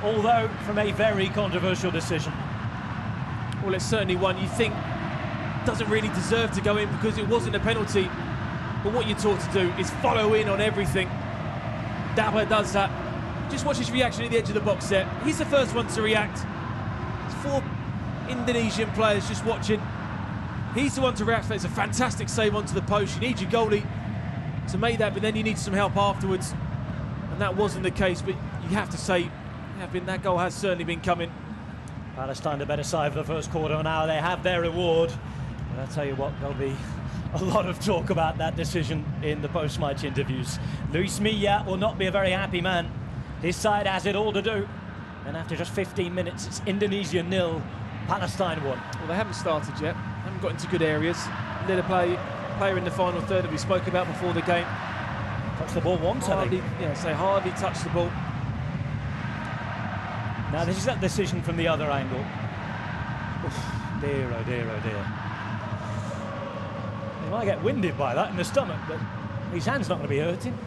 although from a very controversial decision. Well, it's certainly one you think doesn't really deserve to go in because it wasn't a penalty. But what you're taught to do is follow in on everything. Dapper does that. Just watch his reaction at the edge of the box there. He's the first one to react. There's 4 Indonesian players just watching. He's the one to react. It's a fantastic save onto the post. You need your goalie to make that, but then you need some help afterwards. And that wasn't the case, but you have to say, that goal has certainly been coming. Palestine the better side for the first quarter, and now they have their reward. And I'll tell you what, there'll be a lot of talk about that decision in the post-match interviews. Luis Milla will not be a very happy man. His side has it all to do. And after just 15 minutes, it's Indonesia 0, Palestine 1. Well, they haven't started yet. Haven't got into good areas. Little player in the final third that we spoke about before the game. Touched the ball once, I think. Yeah, so hardly touched the ball. Now this is that decision from the other angle. Oof, dear, oh dear, oh dear. He might get winded by that in the stomach, but his hand's not going to be hurting.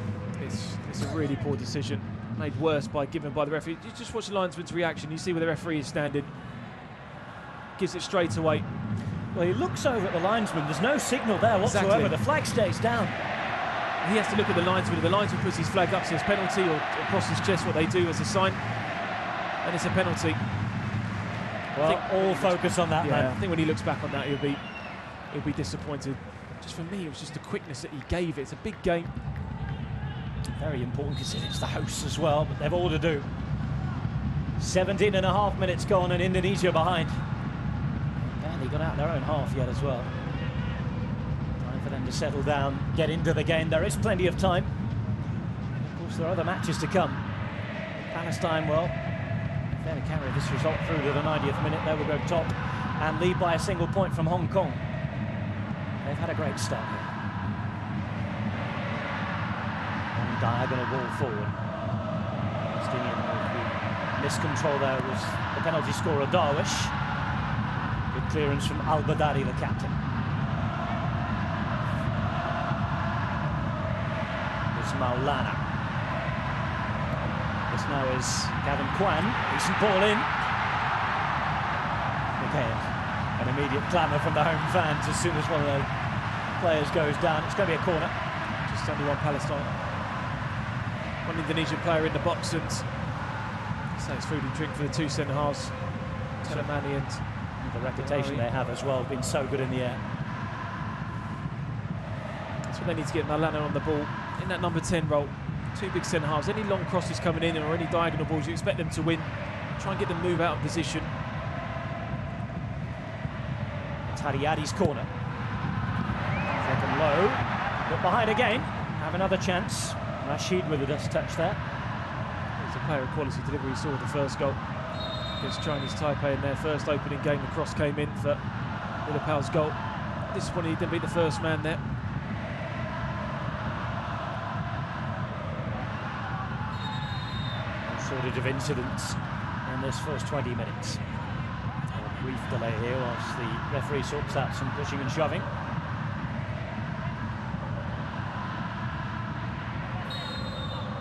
It's a really poor decision, made worse given by the referee. You just watch the linesman's reaction. You see where the referee is standing. Gives it straight away. Well, he looks over at the linesman. There's no signal there whatsoever. Exactly. The flag stays down. He has to look at the linesman. If the linesman puts his flag up, says penalty, or across his chest, what they do as a sign, and it's a penalty. Well, all focus on that, man. I think when he looks back on that, he'll be disappointed. Just for me, it was just the quickness that he gave it. It's a big game. Very important considering it's the hosts as well, but they've all to do. 17.5 minutes gone and Indonesia behind. And they got out their own half yet as well. Time for them to settle down, get into the game. There is plenty of time. Of course, there are other matches to come. Palestine, well, if they carry this result through to the 90th minute, they will go top and lead by a single point from Hong Kong. They've had a great start here. Long diagonal ball forward. Palestinian with the miscontrol there was the penalty scorer Darwish. Good clearance from Al-Badari, the captain. It's Maulana. This now is Gavin Kwan. Decent ball in. Again, an immediate clamour from the home fans as soon as one of the players goes down. It's going to be a corner. Just only one Palestine. One Indonesian player in the box, and so it's food and drink for the 2 centre-halves. Telemani and the reputation they have as well, been so good in the air. That's what they need to get Maulana on the ball in that number 10 role. 2 big centre-halves. Any long crosses coming in or any diagonal balls, you expect them to win. Try and get them move out of position. Tariadi's corner. Second low, but behind again. Have another chance. Rashid with a dust touch there. He's a player of quality delivery. He saw the first goal against Chinese Taipei in their first opening game. The cross came in for Liverpool's goal. Disappointed he didn't beat the first man there. All sorts of incidents in this first 20 minutes. A brief delay here whilst the referee sorts out some pushing and shoving.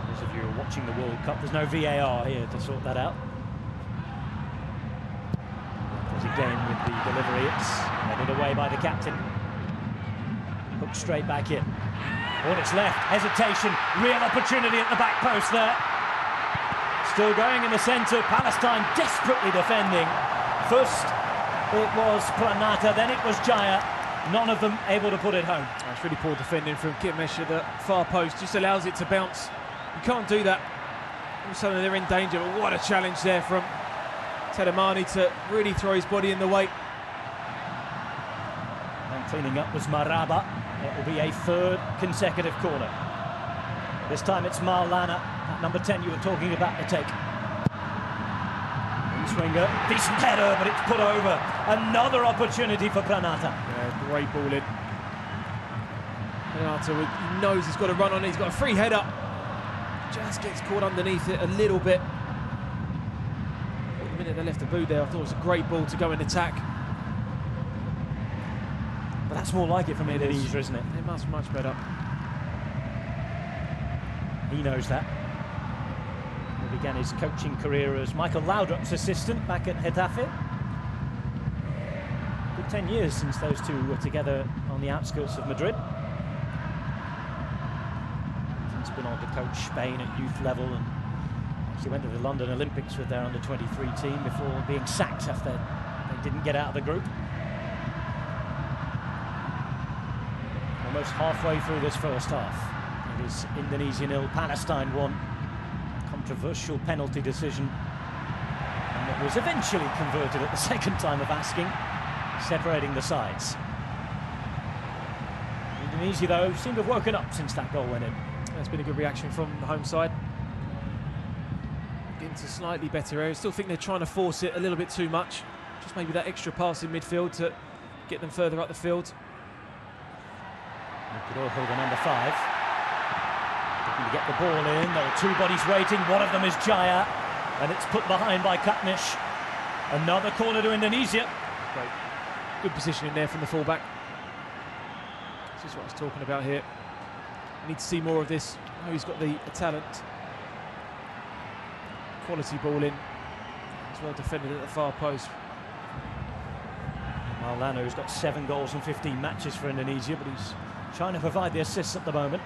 Those of you who are watching the World Cup, there's no VAR here to sort that out. Again with the delivery, it's headed away by the captain. Hooked straight back in. On its left, hesitation, real opportunity at the back post there. Still going in the centre, Palestine desperately defending. First it was Pranata, then it was Jaya. None of them able to put it home. That's really poor defending from Kitmesh at the far post, just allows it to bounce. You can't do that. All of a sudden they're in danger, but what a challenge there from Telemani to really throw his body in the way. And cleaning up was Maraba. It will be a 3rd consecutive corner. This time it's Maulana, at number 10 you were talking about the take. Swinger, decent header, but it's put over. Another opportunity for Pranata. Yeah, great ball in. Pranata, he knows he's got to run on it. He's got a free header. Just gets caught underneath it a little bit. The minute they left the boot there, I thought it was a great ball to go in attack. But that's more like it from Indonesia, isn't it? It must much better. He knows that. He began his coaching career as Michael Laudrup's assistant back at Getafe. Good 10 years since those two were together on the outskirts of Madrid. He's been on to coach Spain at youth level, and actually went to the London Olympics with their under-23 team before being sacked after they didn't get out of the group. Almost halfway through this first half. It is Indonesia 0, Palestine 1. Controversial penalty decision, and it was eventually converted at the second time of asking, separating the sides. Indonesia, though, seem to have woken up since that goal went in. That's been a good reaction from the home side. Getting to slightly better areas. Still think they're trying to force it a little bit too much. Just maybe that extra pass in midfield to get them further up the field. Nugroho, the number 5. Looking to get the ball in. There are two bodies waiting. One of them is Jaya, and it's put behind by Katniss. Another corner to Indonesia. Great. Good positioning there from the fullback. This is what I was talking about here. We need to see more of this. Oh, he's got the talent. Quality ball in. It's well defended at the far post. Maulano's got 7 goals in 15 matches for Indonesia, but he's trying to provide the assists at the moment.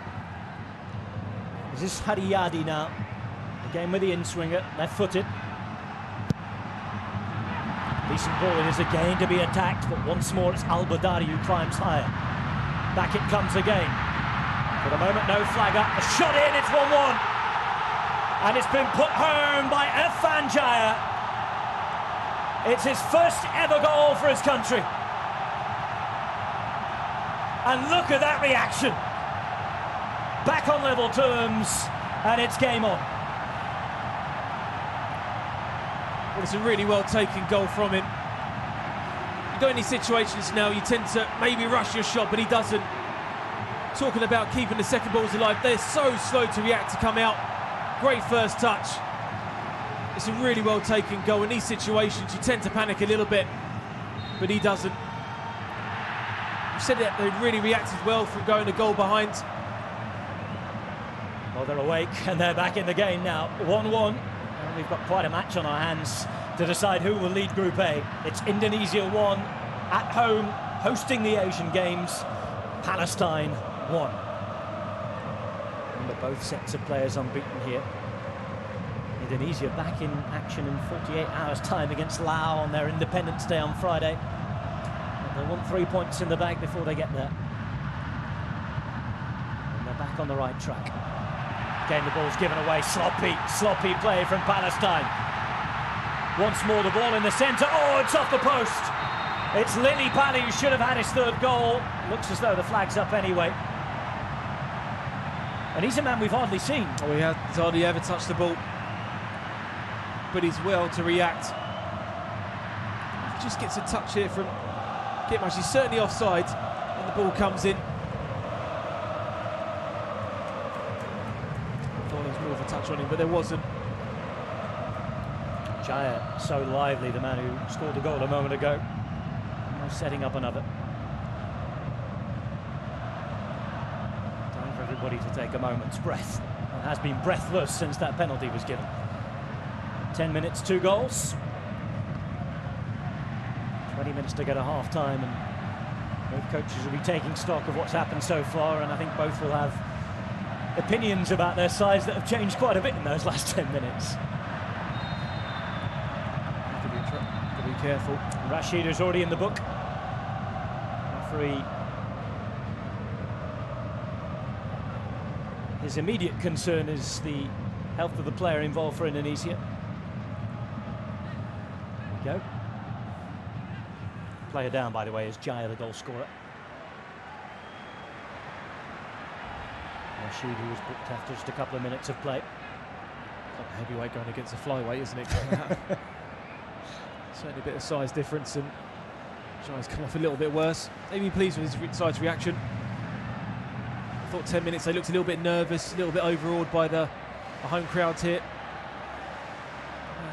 This is Haryadi now. Again with the in-swinger, left-footed. Decent ball, it is again to be attacked, but once more it's Al-Badari who climbs higher. Back it comes again. For the moment, no flag up. A shot in, it's 1-1. And it's been put home by Irfan Jaya. It's his first ever goal for his country. And look at that reaction. Back on level terms, and it's game on. Well, it's a really well taken goal from him. You got any situations now, you tend to maybe rush your shot, but he doesn't. Talking about keeping the second balls alive, they're so slow to react to come out. Great first touch. It's a really well taken goal. In these situations, you tend to panic a little bit, but he doesn't. You said that they really reacted well from going a goal behind. Well, they're awake and they're back in the game now. 1-1. And we've got quite a match on our hands to decide who will lead Group A. It's Indonesia 1 at home, hosting the Asian Games. Palestine 1. Remember, both sets of players unbeaten here. Indonesia back in action in 48 hours' time against Laos on their Independence Day on Friday. And they want 3 points in the bag before they get there. And they're back on the right track. Again, the ball's given away. Sloppy play from Palestine. Once more, the ball in the centre. Oh, it's off the post. It's Lily Pali who should have had his third goal. Looks as though the flag's up anyway. And he's a man we've hardly seen. Oh, he has hardly ever touched the ball. But he's well to react. He just gets a touch here from Gitmash. He's certainly offside, and the ball comes in. I thought there was more of a touch on him, but there wasn't. Jaya, so lively, the man who scored the goal a moment ago. Now setting up another. Time for everybody to take a moment's breath. It has been breathless since that penalty was given. 10 minutes, 2 goals. 20 minutes to go to half-time, and both coaches will be taking stock of what's happened so far, and I think both will have opinions about their sides that have changed quite a bit in those last 10 minutes. Have to be careful. Rashid is already in the book. Referee. His immediate concern is the health of the player involved for Indonesia. There we go. Player down, by the way, is Jaya, the goal scorer. Rashid, who was booked after just a couple of minutes of play. Quite a heavyweight going against a flyweight, isn't it? Certainly a bit of size difference, and Jaya's come off a little bit worse. Maybe pleased with his side's reaction. I thought 10 minutes they looked a little bit nervous, a little bit overawed by the home crowds here.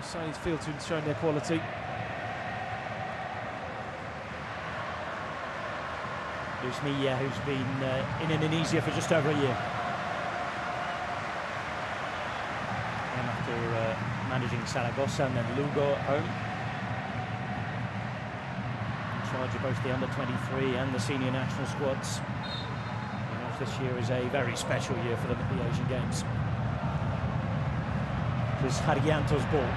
Saeed's field to showing their quality. Lusmia, who's been in Indonesia for just over a year. after managing Saragossa and then Lugo at home. In charge of both the under-23 and the senior national squads. You know, this year is a very special year for them at the Asian Games. This is Hargianto's ball.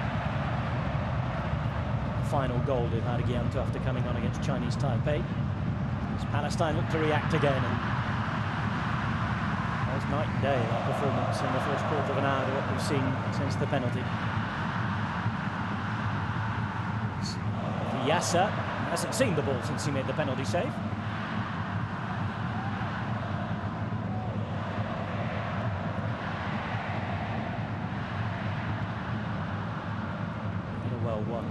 Final goal did Hargianto after coming on against Chinese Taipei. As Palestine look to react again, and that was night and day, that performance in the first quarter of an hour to what we've seen since the penalty. Yasser hasn't seen the ball since he made the penalty save. Well won.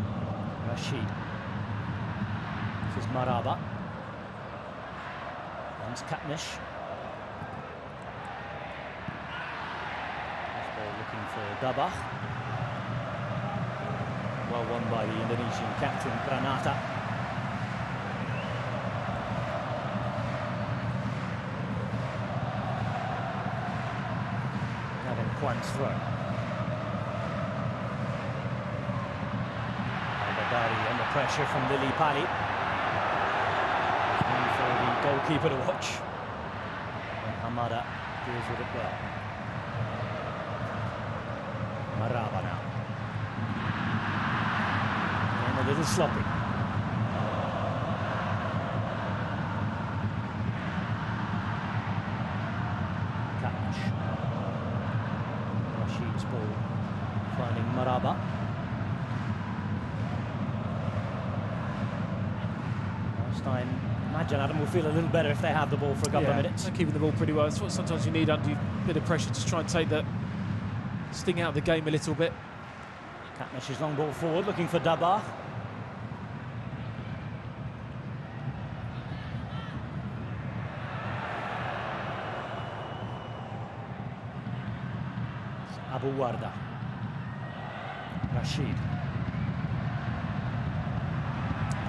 Rashid. This is Maraba. Once Katniss. This ball looking for Dabach. Well won by the Indonesian captain, Pranata. Gavin Kwan's throw. Under pressure from Lili Pali. One for the goalkeeper to watch. And Hamada deals with it well. Maraba now. And a little sloppy. Katniss. Rashid's ball finding Maraba. I imagine Adam will feel a little better if they have the ball for a couple of minutes. They're keeping the ball pretty well. That's what sometimes you need under a bit of pressure to try and take the sting out of the game a little bit. Katnish's long ball forward, looking for Dabach. Abu Warda. Rashid.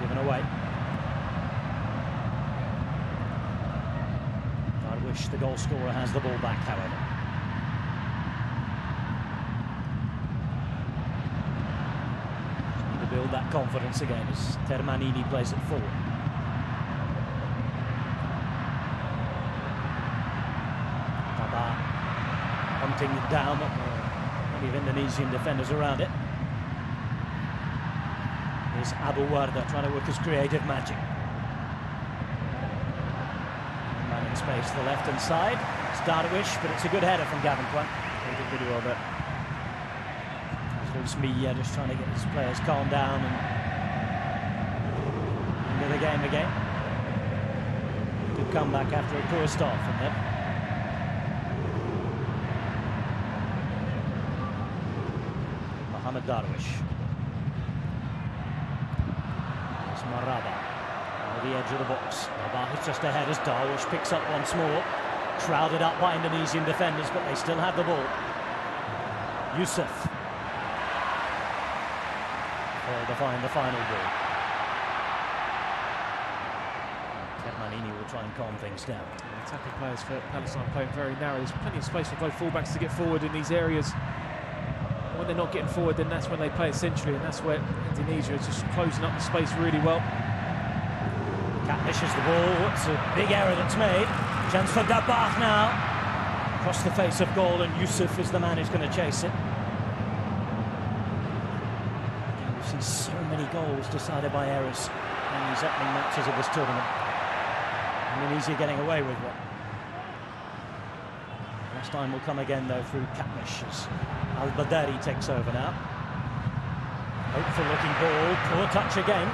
Given away. The goal scorer has the ball back, however. Need to build that confidence again as Termanini plays it forward. Taba hunting it down, but plenty of Indonesian defenders around it. Here's Abu Warda trying to work his creative magic. Space to the left-hand side. It's Darwish, but it's a good header from Gavin Kwan. He did pretty well there. Luis Milla just trying to get his players calmed down and into the game again. Good comeback after a poor start from them. Mohamed Darwish. It's Maraba. The edge of the box. It's just ahead as Darwish picks up once more. Crowded up by Indonesian defenders, but they still have the ball. Yusuf. To find the final ball. Termanini will try and calm things down. The attacking players for Palestine playing very narrow. There's plenty of space for both fullbacks to get forward in these areas. When they're not getting forward, then that's when they play it centrally, and that's where Indonesia is just closing up the space really well. Katniss is the ball. It's a big error that's made. Chance for Dabach now. Across the face of goal, and Yusuf is the man who's going to chase it. We've seen so many goals decided by errors in these opening matches of this tournament. Indonesia getting away with one. Last time will come again, though, through Katniss as Al-Badari takes over now. Hopeful looking ball. Poor touch again.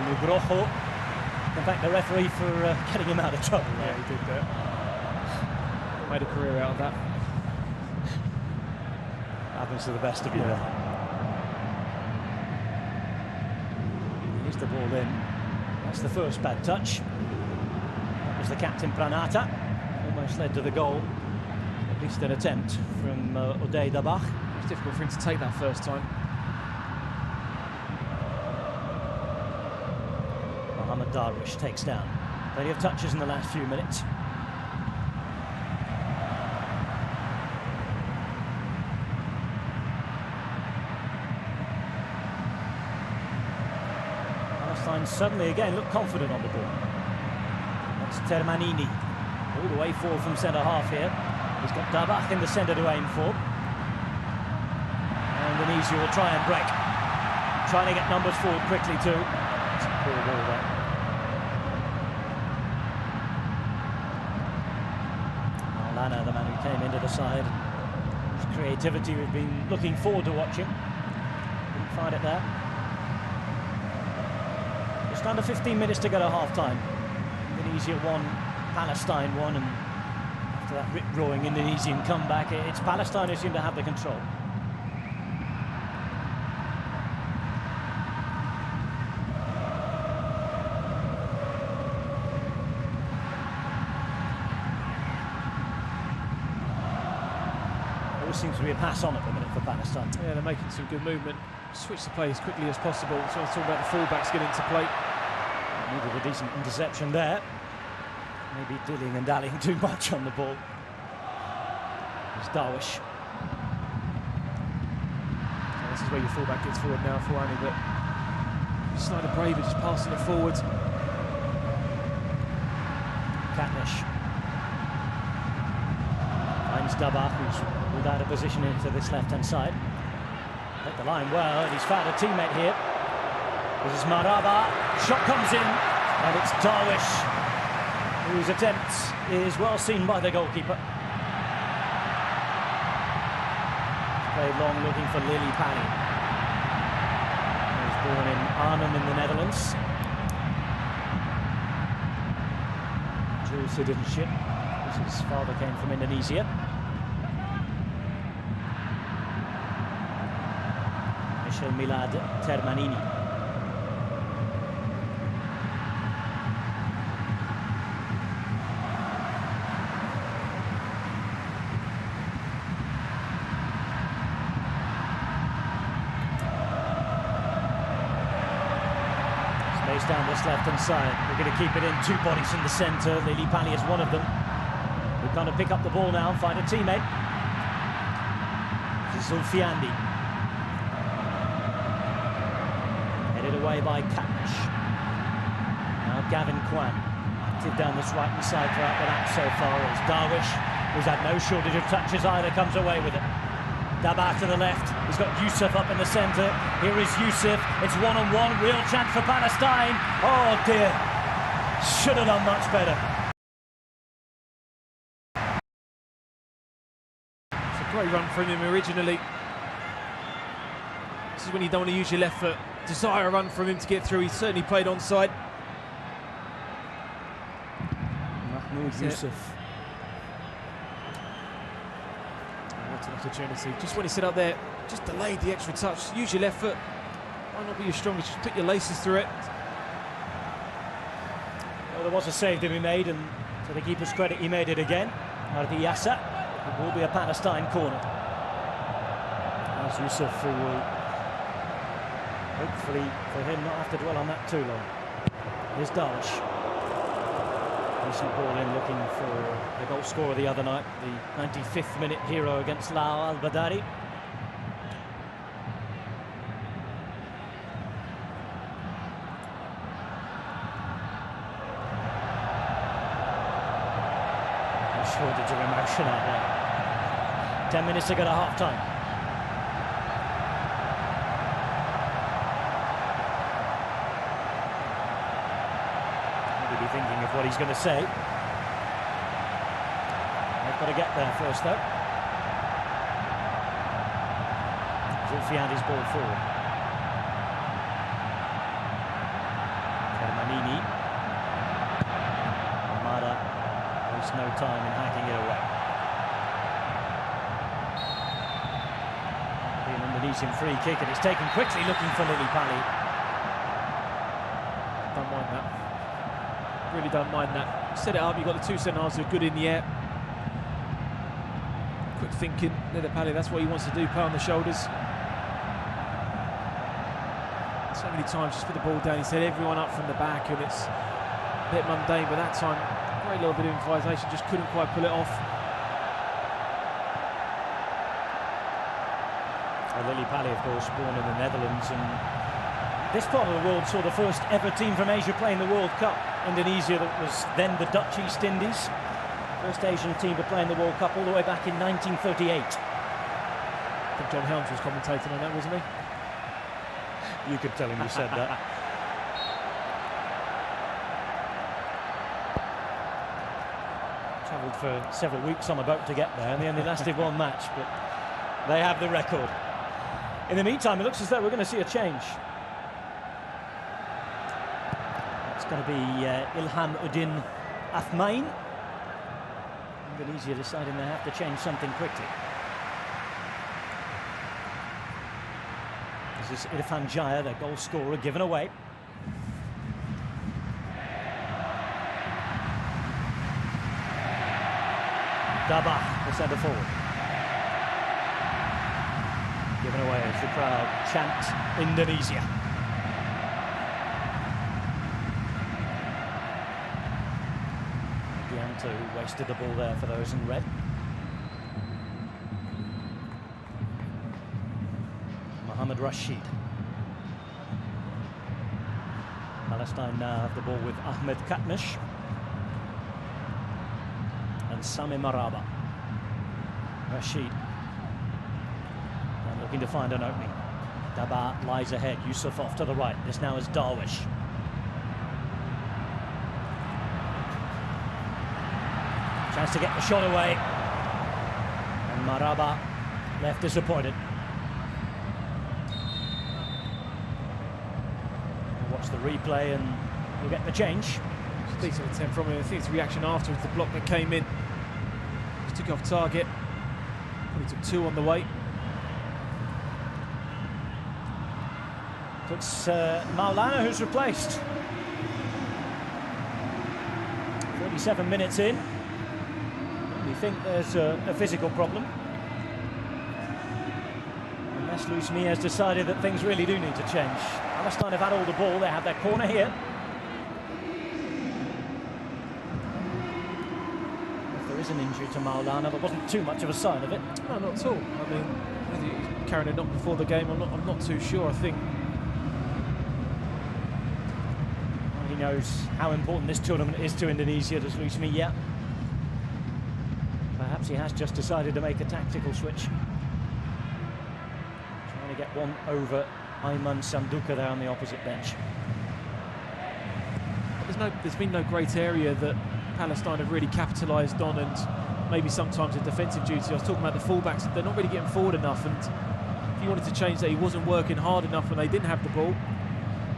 Nugroho, in fact, the referee for getting him out of trouble. Yeah, he did that. Made a career out of that. Happens to the best of you. Here's the ball in. That's the first bad touch. That was the captain Pranata. Almost led to the goal. At least an attempt from Uday Dabach. It's difficult for him to take that first time. Mohamed Darwish takes down. Plenty of touches in the last few minutes. Palestine suddenly again look confident on the ball. That's Termanini, all the way forward from centre half here. He's got Dabach in the centre to aim for. Indonesia will try and break. Trying to get numbers forward quickly too. It's a poor ball there. Lana, the man who came into the side, his creativity we've been looking forward to watching. Didn't find it there. Just under 15 minutes to go to half-time. Indonesia won, Palestine won, and after that rip-roaring Indonesian comeback, it's Palestine who seem to have the control. Seems to be a pass on at the minute for Palestine. Yeah, they're making some good movement. Switch the play as quickly as possible. So I was talking about the fullbacks getting into play. Needed a decent interception there. Maybe dilling and dallying too much on the ball. It's Darwish. So this is where your fullback gets forward now, Fuani, but Snyder Braver just passing it forward. Katniss. Finds Dabach, who's without a position into this left-hand side. Hit the line well, and he's found a teammate here. This is Maraba. Shot comes in, and it's Darwish, whose attempt is well seen by the goalkeeper. Played long looking for Lily Pally. He was born in Arnhem in the Netherlands. Dual citizenship. His father came from Indonesia. Michel Milad Termanini. Space down this left-hand side. We're going to keep it in, two bodies in the centre. Lily Pally is one of them. We're going to pick up the ball now and find a teammate. This is Zulfiandi. Headed away by Katniss. Now Gavin Kwan. Active down this right-hand side throughout the match so far as Darwish, who's had no shortage of touches either, comes away with it. Dabach to the left. He's got Yusuf up in the centre. Here is Yusuf. It's one-on-one. Real chance for Palestine. Oh dear. Should have done much better. Great run from him originally. This is when you don't want to use your left foot. Desire a run from him to get through. He certainly played onside. Mahmoud Yusuf. What an opportunity. Just when he set up there, just delayed the extra touch. Use your left foot. Might not be your strongest. Just put your laces through it. Well, there was a save to be made, and to the keeper's credit, he made it again. Out of the Yassa. It will be a Palestine corner. As Yusuf, who will hopefully for him not have to dwell on that too long. Here's Darwish. Decent ball in, looking for the goal scorer the other night, the 95th minute hero against Lau Al-Badari. Shortage of emotion out there. 10 minutes to go to half-time. Maybe be thinking of what he's going to say. They've got to get there first, though. Zulfiandi's ball forward. Termanini. Amada. There's no time in hacking it away. That'll be an Indonesian free kick, and it's taken quickly, looking for Lily Pally. Don't mind that. Really don't mind that. Set it up, you've got the two centre-halves who are good in the air. Quick thinking, Lily Pally, that's what he wants to do, play on the shoulders. So many times just put the ball down, he set everyone up from the back, and it's a bit mundane, but that time great little bit of improvisation, just couldn't quite pull it off. Lily Pally, of course, born in the Netherlands, and This part of the world saw the first ever team from Asia playing the World Cup. Indonesia, that was then the Dutch East Indies. First Asian team to play in the World Cup all the way back in 1938. I think John Helms was commentating on that, wasn't he? You could tell him you said that. Travelled for several weeks on a boat to get there, and they only lasted one match, but they have the record. In the meantime, it looks as though we're going to see a change. It's going to be Ilham Udin Afmain. Indonesia deciding they have to change something quickly. This is Irfan Jaya, their goal scorer, given away. Dabah, the centre forward. Given away as the crowd chant Indonesia. Gianto wasted the ball there for those in red. Mohamed Rashid. Palestine now have the ball with Ahmed Katnish and Sami Maraba. Rashid and looking to find an opening. Dabah lies ahead. Yusuf off to the right. This now is Darwish. Chance to get the shot away. And Maraba left disappointed. Watch the replay and we'll get the change. Decent attempt from him. I think it's a reaction afterwards. The block that came in just took off target. Probably took two on the way. It's Maulana who's replaced. 37 minutes in. We think there's a physical problem. Unless Luis Mia has decided that things really do need to change. Palestine have had all the ball. They have their corner here. If there is an injury to Maulana, there wasn't too much of a sign of it. No, not at all. I mean, whether he was carrying a knock before the game, I'm not too sure. I think He knows how important this tournament is to Indonesia, does Luis Mia. Perhaps he has just decided to make a tactical switch. Trying to get one over Ayman Sanduka there on the opposite bench. there's been no great area that Palestine have really capitalised on, and maybe sometimes in defensive duty. I was talking about the fullbacks, they're not really getting forward enough, and if you wanted to change that, he wasn't working hard enough when they didn't have the ball.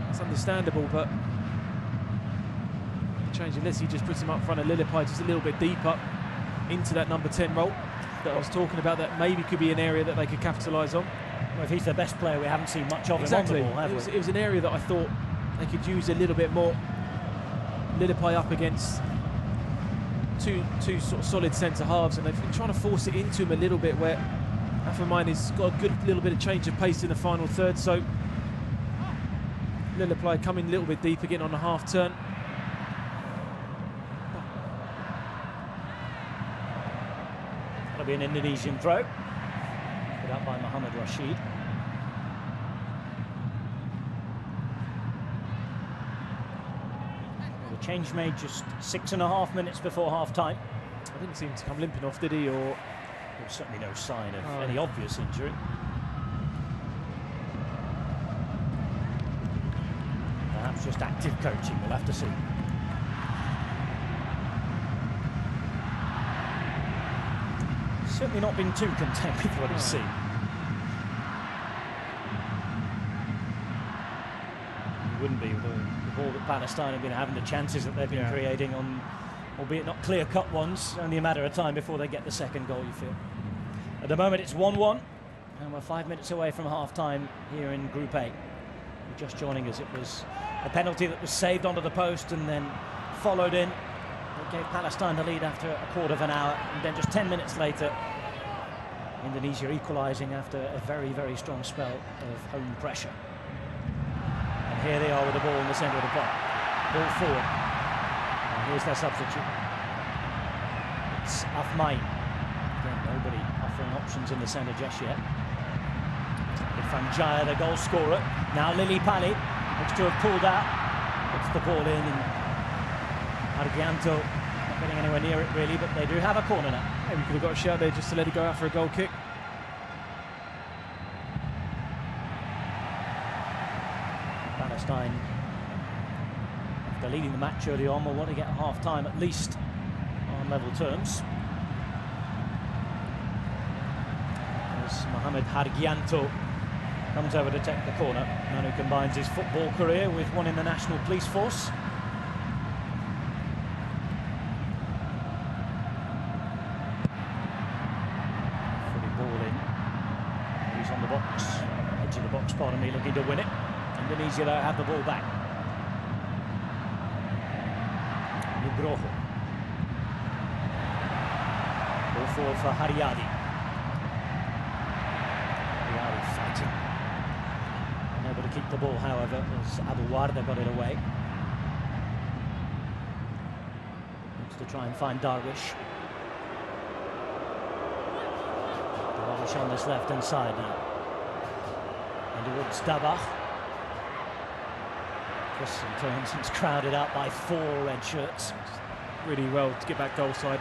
It's understandable, but change unless he just puts him up front of Lilipai just a little bit deeper into that number 10 role that I was talking about, that maybe could be an area that they could capitalise on. Well, if he's the best player, we haven't seen much of him on the ball, have we? It was an area that I thought they could use a little bit more. Lilipai up against two sort of solid centre halves, and they've been trying to force it into him a little bit, where Afamain has got a good little bit of change of pace in the final third, so Lilipai coming a little bit deeper, getting on the half turn. That'll be an Indonesian throw, put up by Mohamed Rashid. The change made just 6.5 minutes before half-time. I didn't seem to come limping off, did he? Or there was certainly no sign of any obvious injury. Perhaps just active coaching, we'll have to see. Certainly not been too content with what he's seen. He wouldn't be with the ball that Palestine have been having, the chances that they've been creating, on, albeit not clear-cut ones. Only a matter of time before they get the second goal, you feel. At the moment it's 1-1, and we're 5 minutes away from half-time here in Group A. Just joining us, it was a penalty that was saved onto the post and then followed in. It gave Palestine the lead after a quarter of an hour, and then just 10 minutes later, Indonesia equalising after a very, very strong spell of home pressure. And here they are with the ball in the centre of the park. Ball forward. And here's their substitute. It's Afmain. Again, nobody offering options in the centre just yet. Irfan Jaya, the goal scorer. Now Lilipai. Looks to have pulled out. Puts the ball in, and Argianto not getting anywhere near it really, but they do have a corner now. Maybe could have got a shot there just to let it go out for a goal kick. Palestine, after leading the match early on, will want to get a half-time at least on level terms. As Mohamed Hargianto comes over to take the corner, man who combines his football career with one in the National Police Force. Fully ball in. He's on the box, edge of the box, pardon me, looking to win it. Indonesia though have the ball back. Nugroho. Ball forward for Haryadi. Haryadi fighting. Unable to keep the ball, however, as Abu Warda got it away. Looks to try and find Darwish. Darwish on this left-hand side now. And towards Dabach. St Townsend's crowded out by 4 red shirts. Really well to get back goal side.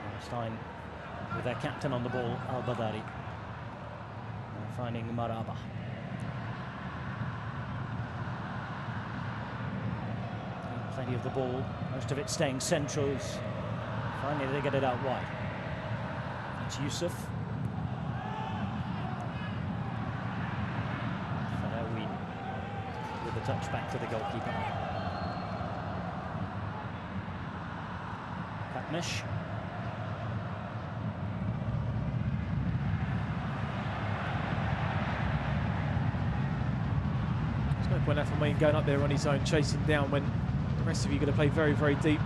Palestine with their captain on the ball, Al-Badari. Finding Maraba. Plenty of the ball, most of it staying centrals. Finally they get it out wide. It's Yusuf. With the touch back to the goalkeeper. Katnish. There's no point left for Wayne going up there on his own, chasing down when the rest of you are going to play very, very deep.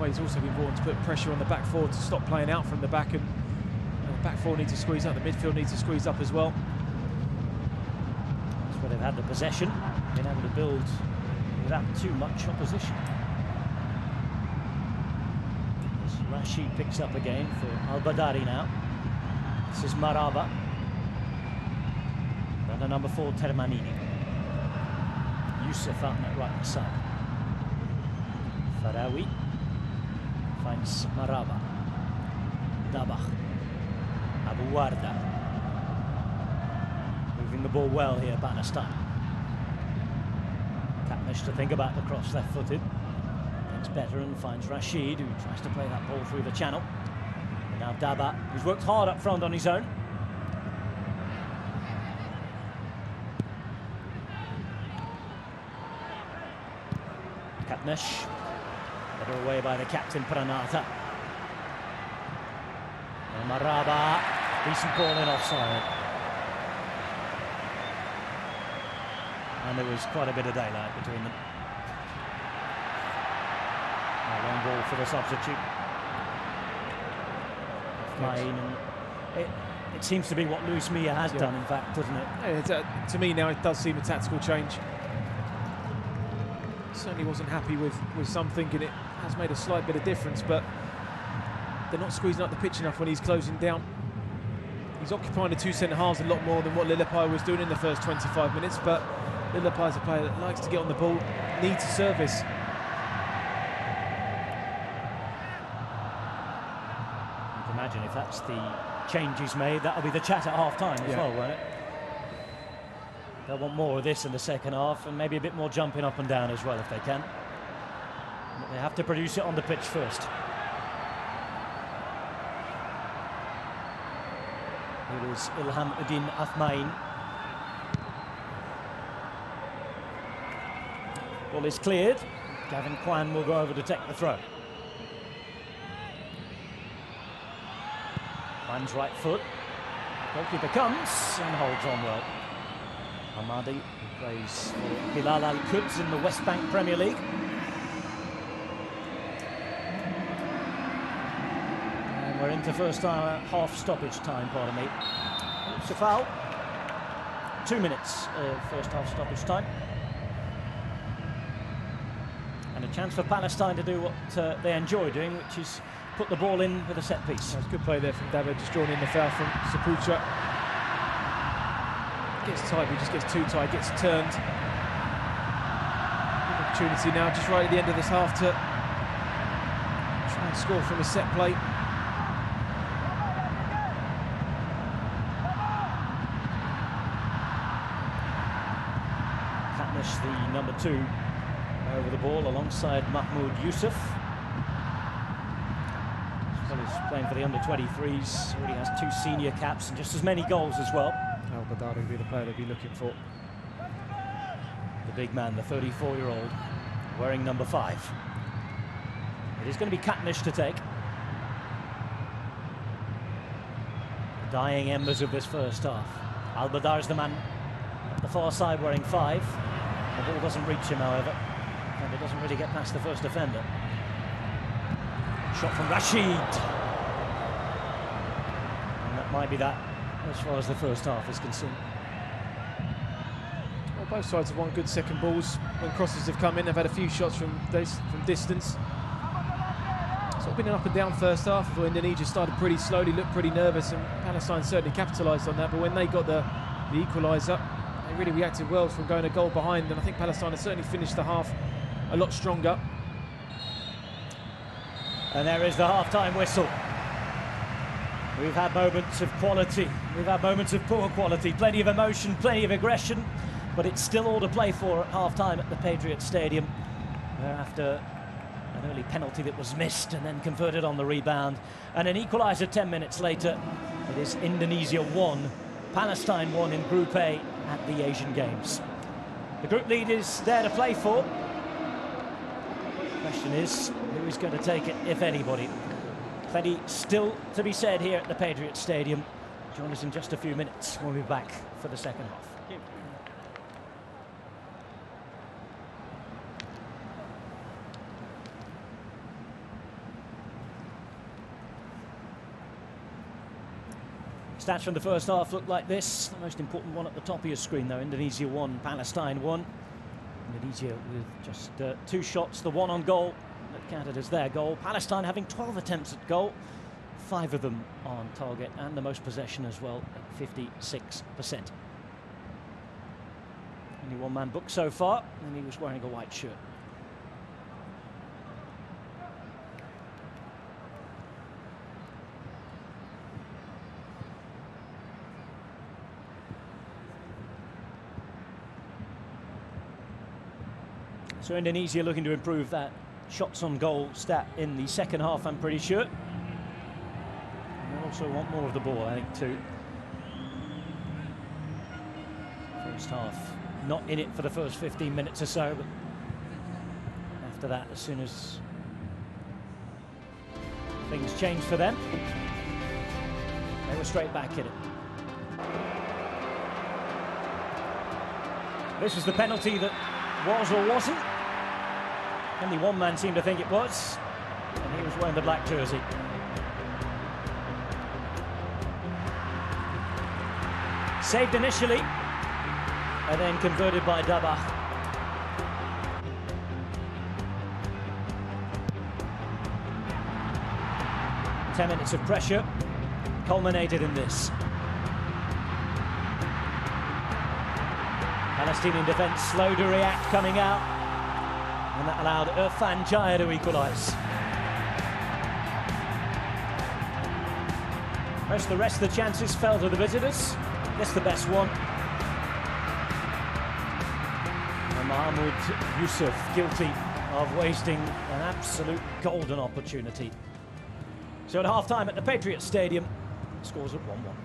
It's also important to put pressure on the back four to stop playing out from the back, and the back four needs to squeeze up, the midfield needs to squeeze up as well. That's where they've had the possession, been able to build without too much opposition. As Rashid picks up again for Al-Badari now. This is Maraba. And the number 4, Termanini. Yusuf out on that right side. Farawi finds Maraba. Dabach. Abu Warda. Moving the ball well here, Palestine. Katnish to think about the cross, left-footed. Gets better and finds Rashid, who tries to play that ball through the channel. And now Daba, who's worked hard up front on his own. Katnish. Better away by the captain, Pranata. And Maraba, decent ball in offside. And there was quite a bit of daylight between them. A long ball for the substitute. It seems to be what Luis Milla has done, in fact, doesn't it? Yeah, to me now, it does seem a tactical change. Certainly wasn't happy with some, thinking it has made a slight bit of difference, but they're not squeezing up the pitch enough when he's closing down. He's occupying the 2 centre-halves a lot more than what Lillepai was doing in the first 25 minutes, but Lillepai is a player that likes to get on the ball, needs a service. You can imagine if that's the change he's made, that'll be the chat at half-time as well, won't it? They'll want more of this in the second half, and maybe a bit more jumping up and down as well if they can. But they have to produce it on the pitch first. Here is Ilham Uddin Athmain. Ball is cleared. Gavin Kwan will go over to take the throw. Kwan's right foot. Goalkeeper comes and holds on well. Hamadi, who plays for Hilal Al-Quds in the West Bank Premier League. And we're into first half stoppage time, pardon me. It's a foul. 2 minutes of first half stoppage time. And a chance for Palestine to do what they enjoy doing, which is put the ball in with a set piece. That's good play there from Dabo, just drawing in the foul from Saputra. Gets tight, but he just gets too tight, gets turned. Good opportunity now, just right at the end of this half, to try and score from a set play. The number 2 over the ball alongside Mahmoud Yusuf. As well as playing for the under-23s, already has 2 senior caps and just as many goals as well. Al-Badari will be the player they'll be looking for. The big man, the 34-year-old, wearing number 5. It is going to be Katniss to take. The dying embers of this first half. Al-Badar's the man at the far side wearing 5. The ball doesn't reach him, however, and it doesn't really get past the first defender. Shot from Rashid. And that might be that as far as the first half is concerned. Well, both sides have won good second balls. When crosses have come in, they've had a few shots from distance. It's been an up and down first half. For Indonesia started pretty slowly, looked pretty nervous, and Palestine certainly capitalised on that. But when they got the equaliser, they really reacted well from going a goal behind, and I think Palestine has certainly finished the half a lot stronger. And there is the half-time whistle. We've had moments of quality, we've had moments of poor quality, plenty of emotion, plenty of aggression, but it's still all to play for at half-time at the Patriot Stadium, where after an early penalty that was missed and then converted on the rebound, and an equaliser 10 minutes later, it is Indonesia 1, Palestine 1 in Group A at the Asian Games. The group lead is there to play for. The question is, who is going to take it, if anybody? Plenty still to be said here at the Patriot Stadium. Join us in just a few minutes. We'll be back for the second half. Stats from the first half look like this. The most important one at the top of your screen, though. Indonesia 1, Palestine 1. Indonesia with just 2 shots, the one on goal that counted as their goal. Palestine having 12 attempts at goal, 5 of them on target, and the most possession as well at 56%. Only one man booked so far, and he was wearing a white shirt. So Indonesia looking to improve that shots on goal stat in the second half, I'm pretty sure. And they also want more of the ball, I think, too. First half, not in it for the first 15 minutes or so, but after that, as soon as things changed for them, they were straight back in it. This was the penalty that was or wasn't. Only one man seemed to think it was, and he was wearing the black jersey. Saved initially, and then converted by Dabah. Ten minutes of pressure culminated in this. Palestinian defence slow to react, coming out, and that allowed Irfan Jaya to equalise. The rest of the chances fell to the visitors. This the best one. And Mahmoud Yusuf guilty of wasting an absolute golden opportunity. So at half-time at the Patriot Stadium, scores at 1-1.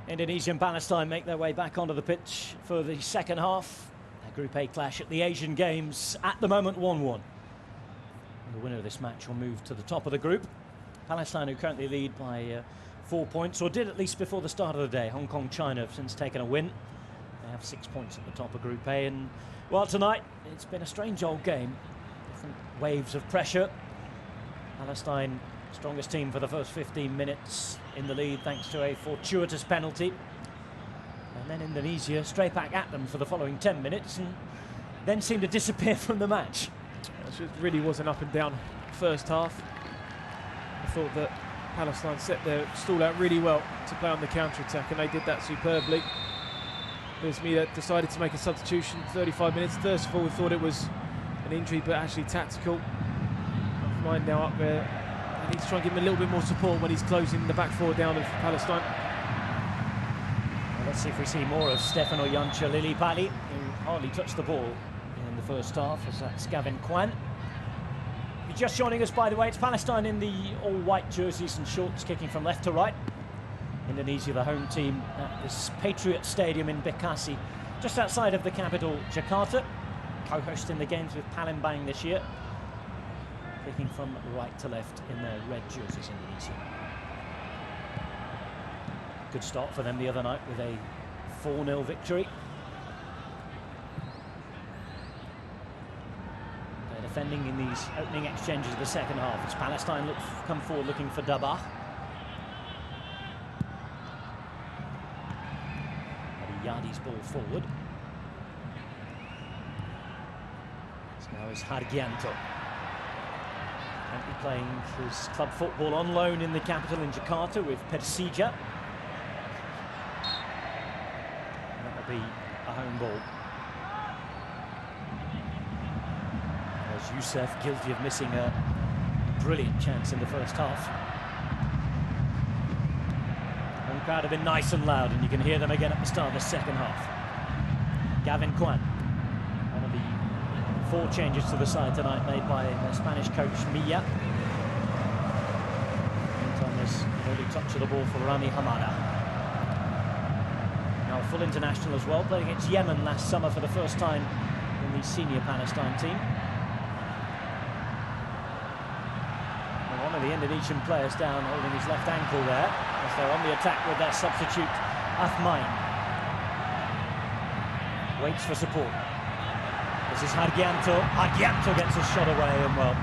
Indonesia and Palestine make their way back onto the pitch for the second half. Their Group A clash at the Asian Games, at the moment 1-1. The winner of this match will move to the top of the group. Palestine, who currently lead by 4 points, or did at least before the start of the day. Hong Kong, China have since taken a win. They have 6 points at the top of Group A. And, well, tonight it's been a strange old game. Different waves of pressure. Palestine, strongest team for the first 15 minutes in the lead thanks to a fortuitous penalty. And then Indonesia straight back at them for the following 10 minutes and then seemed to disappear from the match. It really was an up and down first half. I thought that Palestine set their stall out really well to play on the counter-attack, and they did that superbly. It was me that decided to make a substitution 35 minutes. First of all, we thought it was an injury, but actually tactical. Mine now up there. I need to try and give him a little bit more support when he's closing the back four down of Palestine. Well, let's see if we see more of Stefano Jancha Lillipali, who hardly touched the ball in the first half, as that's Gavin Kwan. If you're just joining us, by the way, it's Palestine in the all-white jerseys and shorts, kicking from left to right. Indonesia, the home team, at this Patriot Stadium in Bekasi, just outside of the capital, Jakarta, co-hosting the games with Palembang this year. Kicking from right to left in their red jerseys, Indonesia. Good start for them the other night with a 4-0 victory. They're defending in these opening exchanges of the second half as Palestine come forward looking for Dabah. Yadi's ball forward. This now is Hargianto. Currently playing his club football on loan in the capital in Jakarta with Persija. And that will be a home ball. As Youssef guilty of missing a brilliant chance in the first half. The crowd have been nice and loud, and you can hear them again at the start of the second half. Gavin Kwan, one of the 4 changes to the side tonight made by their Spanish coach Milla. Meantime, there's an early touch of the ball for Rami Hamada. Now a full international as well, played against Yemen last summer for the first time in the senior Palestine team. And one of the Indonesian players down holding his left ankle there, as they're on the attack with their substitute, Afmain. Waits for support. This is Hargianto. Hargianto gets a shot away, and well,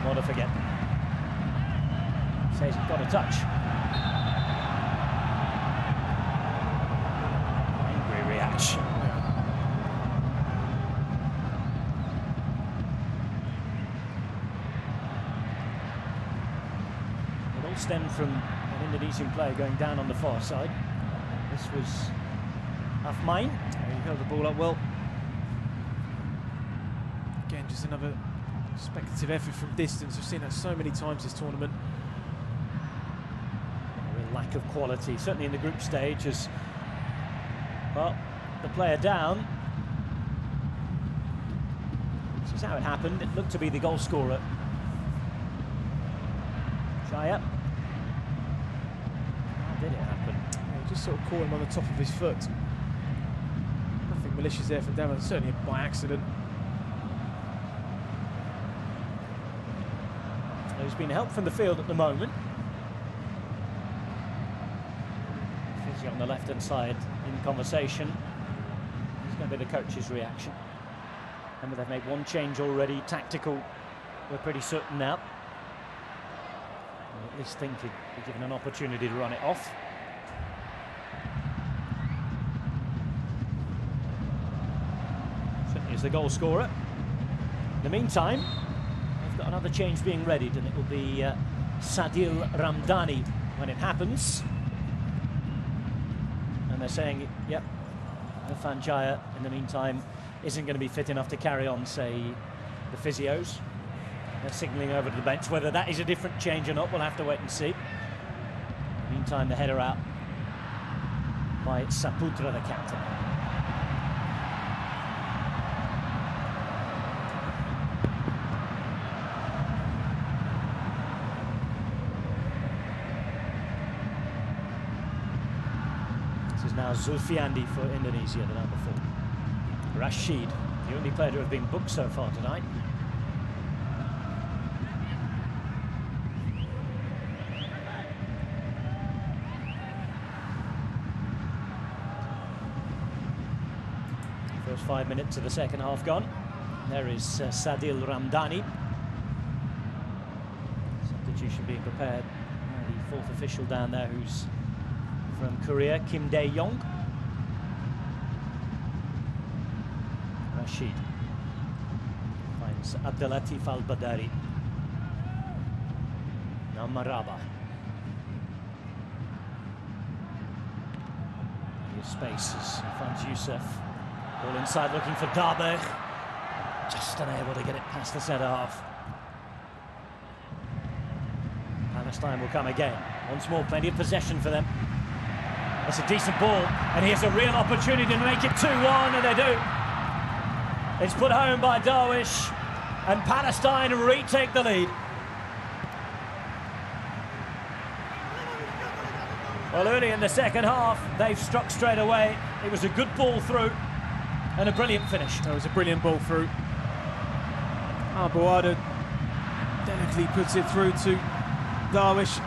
not to forget. Says he's got a touch. Angry reaction. It all stemmed from an Indonesian player going down on the far side. This was Afmain. He held the ball up well. Again, just another speculative effort from distance. We've seen that so many times this tournament. A real lack of quality, certainly in the group stage, as well, the player down. This is how it happened. It looked to be the goal scorer, Jaya. How did it happen? Yeah, he just sort of caught him on the top of his foot. Nothing malicious there from Devon, certainly by accident. There's been help from the field at the moment. Fizzy on the left-hand side in conversation. It's going to be the coach's reaction. Remember, they've made 1 change already. Tactical, we're pretty certain now. Or at least think he'd be given an opportunity to run it off. Certainly is the goal scorer. In the meantime, they've got another change being readied, and it will be Sadil Ramdhani when it happens. And they're saying, yep, Irfan Jaya, in the meantime, isn't going to be fit enough to carry on, say, the physios. They're signalling over to the bench. Whether that is a different change or not, we'll have to wait and see. In the meantime, the header out by Saputra, the captain. This is now Zulfiandi for Indonesia, the number 4. Rashid, the only player to have been booked so far tonight. First 5 minutes of the second half gone. There is Sadil Ramdhani. Substitution being prepared. The 4th official down there who's from Korea, Kim Dae-yong. Rashid finds Abdelatif Al-Badari. Now Maraba. Here's spaces. He finds Youssef. All inside looking for Darberg. Just unable to get it past the centre half. Palestine will come again. Once more, plenty of possession for them. That's a decent ball, and here's a real opportunity to make it 2-1, and they do. It's put home by Darwish, and Palestine retake the lead. Well, early in the second half, they've struck straight away. It was a good ball through, and a brilliant finish. That was a brilliant ball through. Abuada delicately puts it through to Darwish.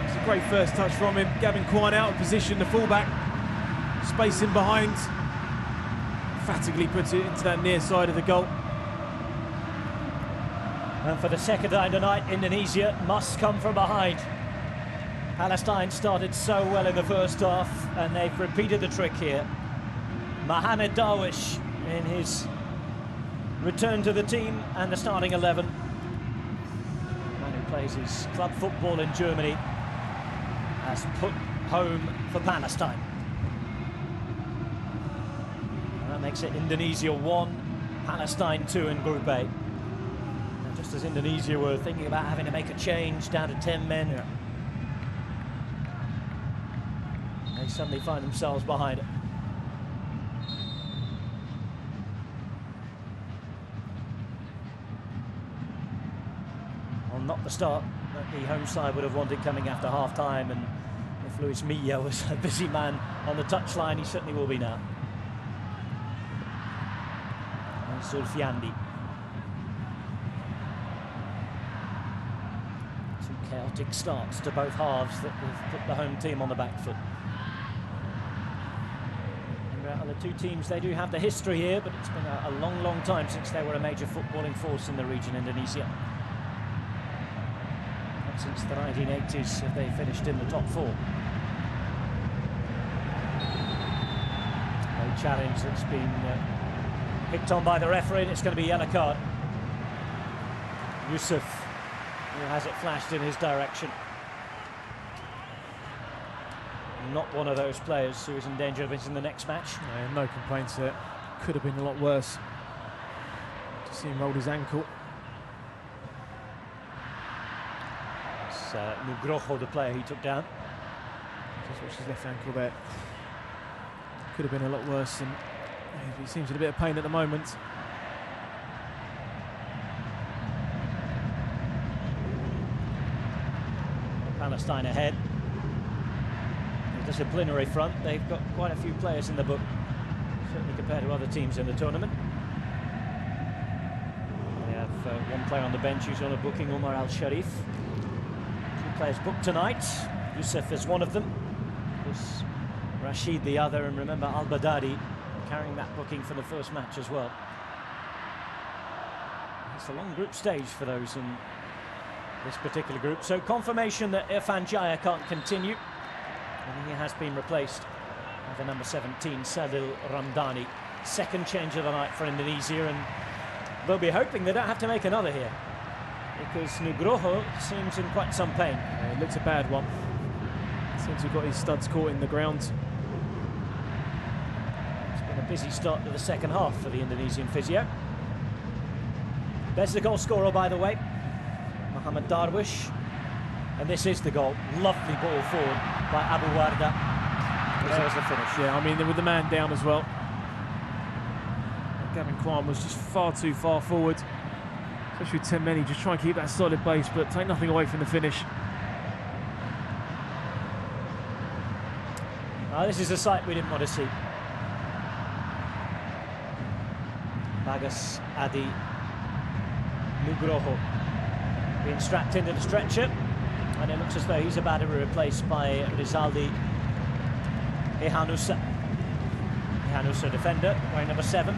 It's a great first touch from him. Gavin Quine out of position, the fullback. Spacing behind. Emphatically puts it into that near side of the goal. And for the second time tonight, Indonesia must come from behind. Palestine started so well in the first half, and they've repeated the trick here. Mohamed Darwish in his return to the team and the starting 11. Man who plays his club football in Germany has put home for Palestine. And that makes it Indonesia 1, Palestine 2 in Group A. And just as Indonesia were thinking about having to make a change down to 10 men, they suddenly find themselves behind it. Not the start that the home side would have wanted coming after half-time, and if Luis Milla was a busy man on the touchline, he certainly will be now. And Zulfiandi. Two chaotic starts to both halves that have put the home team on the back foot. And the two teams, they do have the history here, but it's been a long, long time since they were a major footballing force in the region, Indonesia. Since the 1980s, have they finished in the top 4. A challenge that's been picked on by the referee, and it's going to be yellow card. Youssef, who has it flashed in his direction. Not one of those players who is in danger of missing the next match. No complaints there. Could have been a lot worse. To see him roll his ankle. Nugroho, the player he took down. Just watch his left ankle there. Could have been a lot worse, and he seems in a bit of pain at the moment. Palestine ahead. The disciplinary front, they've got quite a few players in the book, certainly compared to other teams in the tournament. They have one player on the bench who's on a booking, Umar Al-Sharif. Players booked tonight. Youssef is one of them. Of course, Rashid the other, and remember Al-Badari carrying that booking for the first match as well. It's a long group stage for those in this particular group. So confirmation that Irfan Jaya can't continue, and he has been replaced by the number 17, Sadil Ramdhani. Second change of the night for Indonesia, and they'll be hoping they don't have to make another here, because Nugroho seems in quite some pain. It looks a bad one. Seems to have got his studs caught in the ground. It's been a busy start to the second half for the Indonesian physio. There's the goal scorer, by the way, Mohamed Darwish. And this is the goal. Lovely ball forward by Abu Warda. There's the finish. Yeah, I mean, with the man down as well. Gavin Quine was just far too far forward. Especially with 10 men, you just try and keep that solid base, but take nothing away from the finish. This is a sight we didn't want to see. Bagas Adi Nugroho being strapped into the stretcher, and it looks as though he's about to be replaced by Rizaldi Ehanusa. Ehanusa, defender, wearing number 7.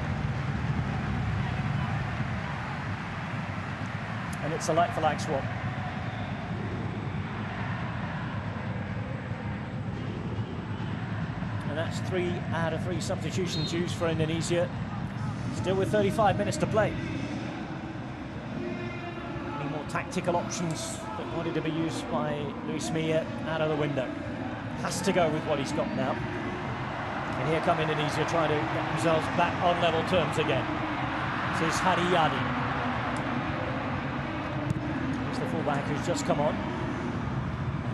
And it's a like-for-like swap. And that's 3 out of 3 substitutions used for Indonesia. Still with 35 minutes to play. Any more tactical options that wanted to be used by Luis Milla out of the window. Has to go with what he's got now. And here come Indonesia trying to get themselves back on level terms again. This is Haryadi. Here's the fullback who's just come on.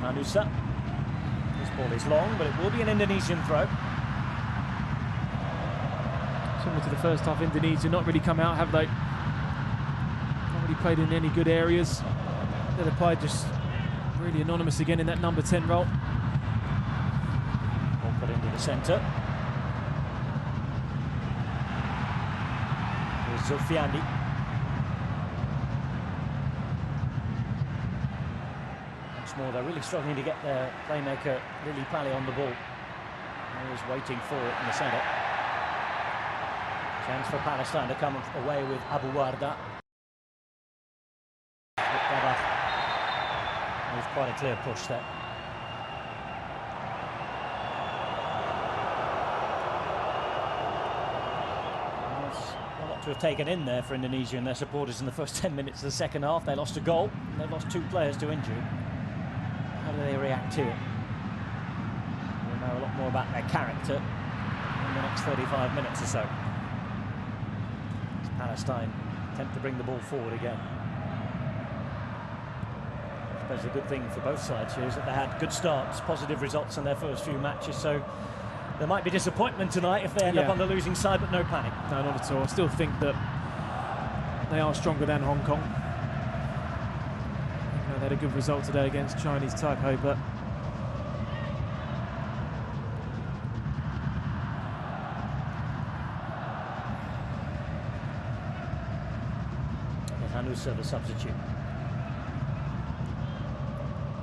Hanusa. This ball is long, but it will be an Indonesian throw. Similar to the first half, Indonesia not really come out, have they? Not really played in any good areas. Delapai just really anonymous again in that number 10 role. Ball put into the centre. Here's Zulfiandi. Once more, they're really struggling to get their playmaker Lili Pali on the ball. He was waiting for it in the centre. Chance for Palestine to come away with Abu Warda. It was quite a clear push there. There's a lot to have taken in there for Indonesia and their supporters in the first 10 minutes of the second half. They lost a goal, and they've lost 2 players to injury. How do they react to it? We'll know a lot more about their character in the next 35 minutes or so. Palestine attempt to bring the ball forward again. I suppose the good thing for both sides here is that they had good starts, positive results in their first few matches, so there might be disappointment tonight if they end up on the losing side, but no panic. No, not at all. I still think that they are stronger than Hong Kong. They had a good result today against Chinese Taipei, but Hanusa, the substitute,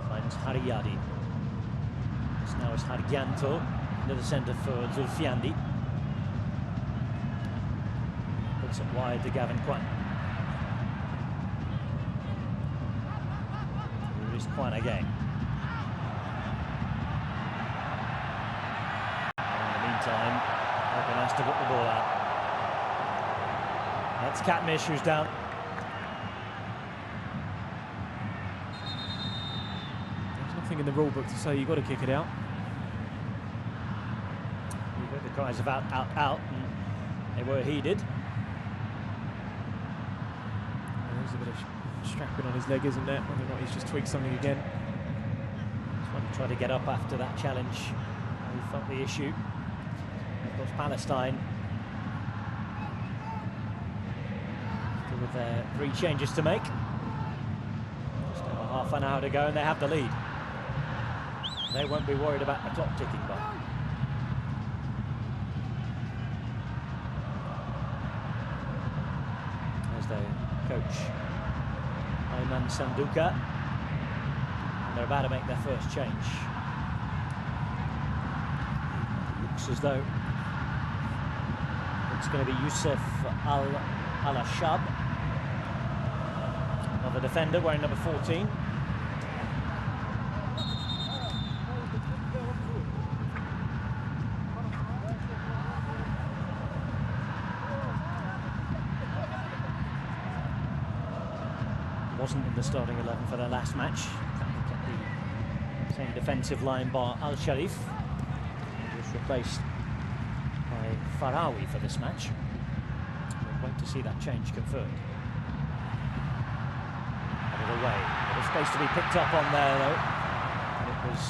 finds Haryadi. This now is Haryanto into the centre for Zulfiandi. Puts it wide to Gavin Kwan. Here is Kwan again. And in the meantime, Hogan has to put the ball out. That's Katmish who's down. in the rule book to say you've got to kick it out. You heard the cries of out, out, out, and they were heeded. There's a bit of strapping on his leg, isn't there? Whether or not he's just tweaked something again. Just want to try to get up after that challenge. He felt the issue. Of course, Palestine still with their 3 changes to make. Just over half an hour to go, and they have the lead. They won't be worried about the clock ticking by. There's their coach, Ayman Sanduka. And they're about to make their first change. Looks as though it's going to be Youssef Al-Ashab, another defender wearing number 14. Wasn't in the starting 11 for their last match. They kept the same defensive line bar Al Sharif. He was replaced by Farawi for this match. We'll wait to see that change confirmed. Out of the way. There was space to be picked up on there though. And it was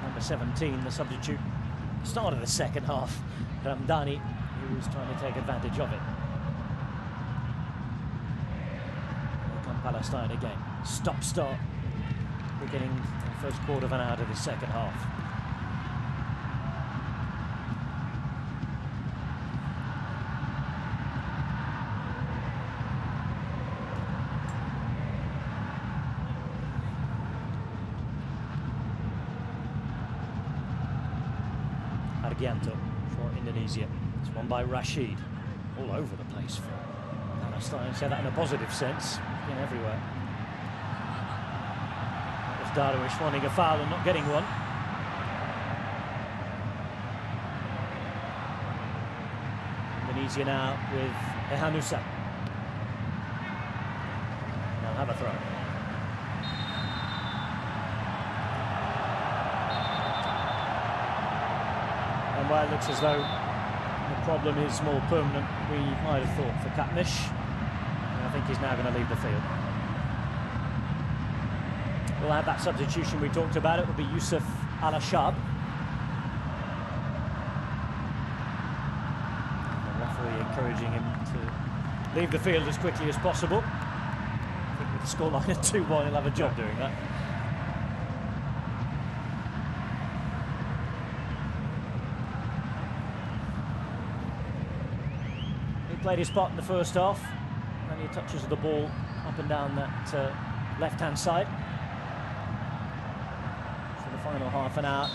number 17, the substitute, start of the second half, Ramdani, who was trying to take advantage of it. Palestine again. Stop-start beginning the first quarter of an hour of the second half. Margianto for Indonesia. It's won by Rashid. All over the place for Palestine. Say that in a positive sense. Been everywhere. That was Darwish wanting a foul and not getting one. Indonesia now with Ehanusa. They'll have a throw. And while it looks as though the problem is more permanent, we might have thought for Katniss. I think he's now going to leave the field. We'll have that substitution we talked about. It will be Yusuf Al-Ashab. The referee encouraging him to leave the field as quickly as possible. I think with the scoreline at 2-1, he'll have a job doing that. Played his spot in the first half. Plenty of touches of the ball up and down that left-hand side. For the final half an hour,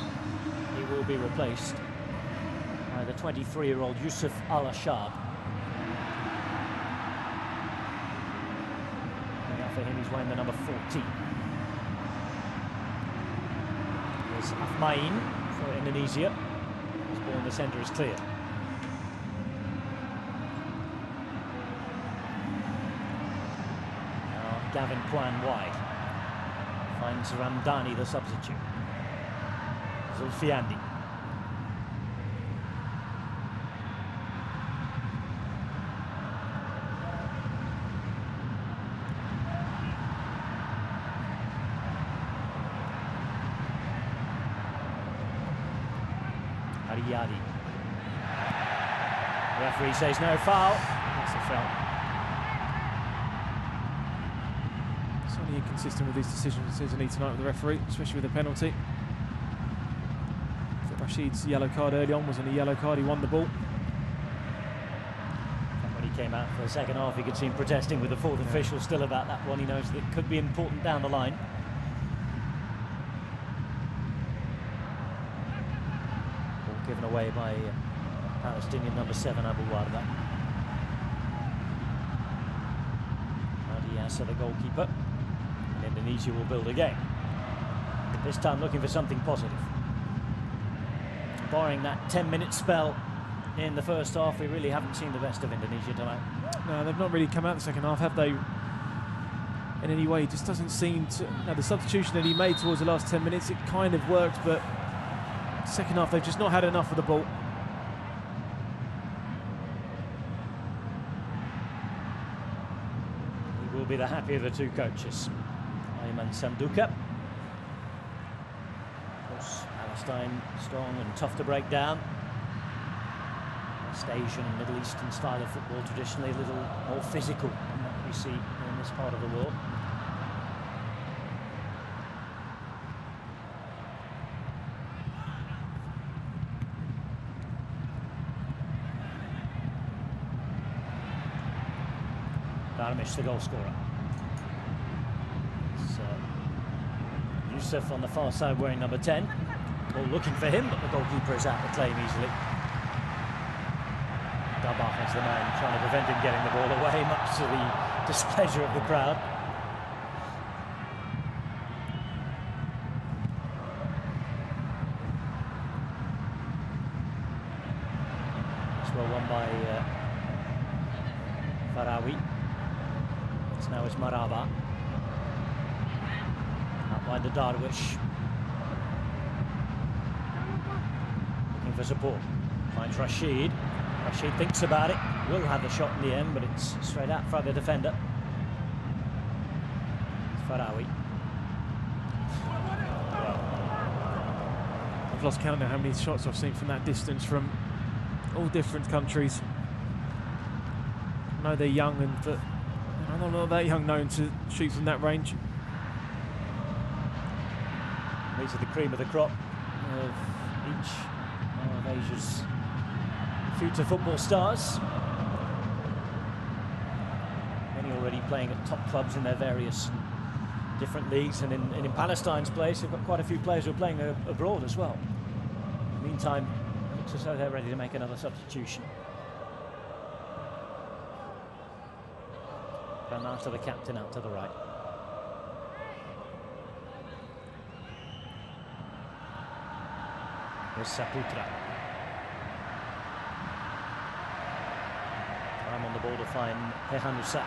he will be replaced by the 23-year-old Yusuf Al-Ashab. And out for him, he's wearing the number 14. There's Afmain for Indonesia. His ball in the centre is clear. Gavin Kwan wide. Finds Ramdani, the substitute. Zulfiandi. Ariyadi. The referee says no foul. That's a foul. Inconsistent with his decisions, isn't he, tonight with the referee, especially with the penalty. Rashid's yellow card early on wasn't a yellow card, he won the ball. When he came out for the second half, you could see him protesting with the fourth official still about that one. He knows that it could be important down the line. Ball given away by Palestinian number 7, Abu Warda. Adiasa, the goalkeeper. Indonesia will build again. This time looking for something positive. Barring that 10-minute spell in the first half, we really haven't seen the best of Indonesia tonight. No, they've not really come out the second half, have they? In any way, it just doesn't seem to. Now, the substitution that he made towards the last 10 minutes, it kind of worked, but second half they've just not had enough of the ball. He will be the happier of the two coaches. Ayman Sanduka. Of course, Palestine strong and tough to break down. West Asian and Middle Eastern style of football, traditionally a little more physical than what we see in this part of the world. Darwish, the goal scorer. Yusuf on the far side wearing number 10. Ball looking for him, but the goalkeeper is out to claim easily. Dabach is the man trying to prevent him getting the ball away, much to the displeasure of the crowd. It's well won by Farawi. It's now Maraba. By the Darwish. Looking for support. Finds Rashid. Rashid thinks about it. Will have the shot in the end, but it's straight out from the defender. It's Farawi. I've lost count now how many shots I've seen from that distance from all different countries. I know they're young, but I'm not that young known to shoot from that range. These are the cream of the crop of each of Asia's future football stars. Many already playing at top clubs in their various different leagues, and in Palestine's place, they've got quite a few players who are playing abroad as well. In the meantime, Looks as though they're ready to make another substitution. And after the captain out to the right. Here's Saputra. I'm on the ball to find Hehanusa.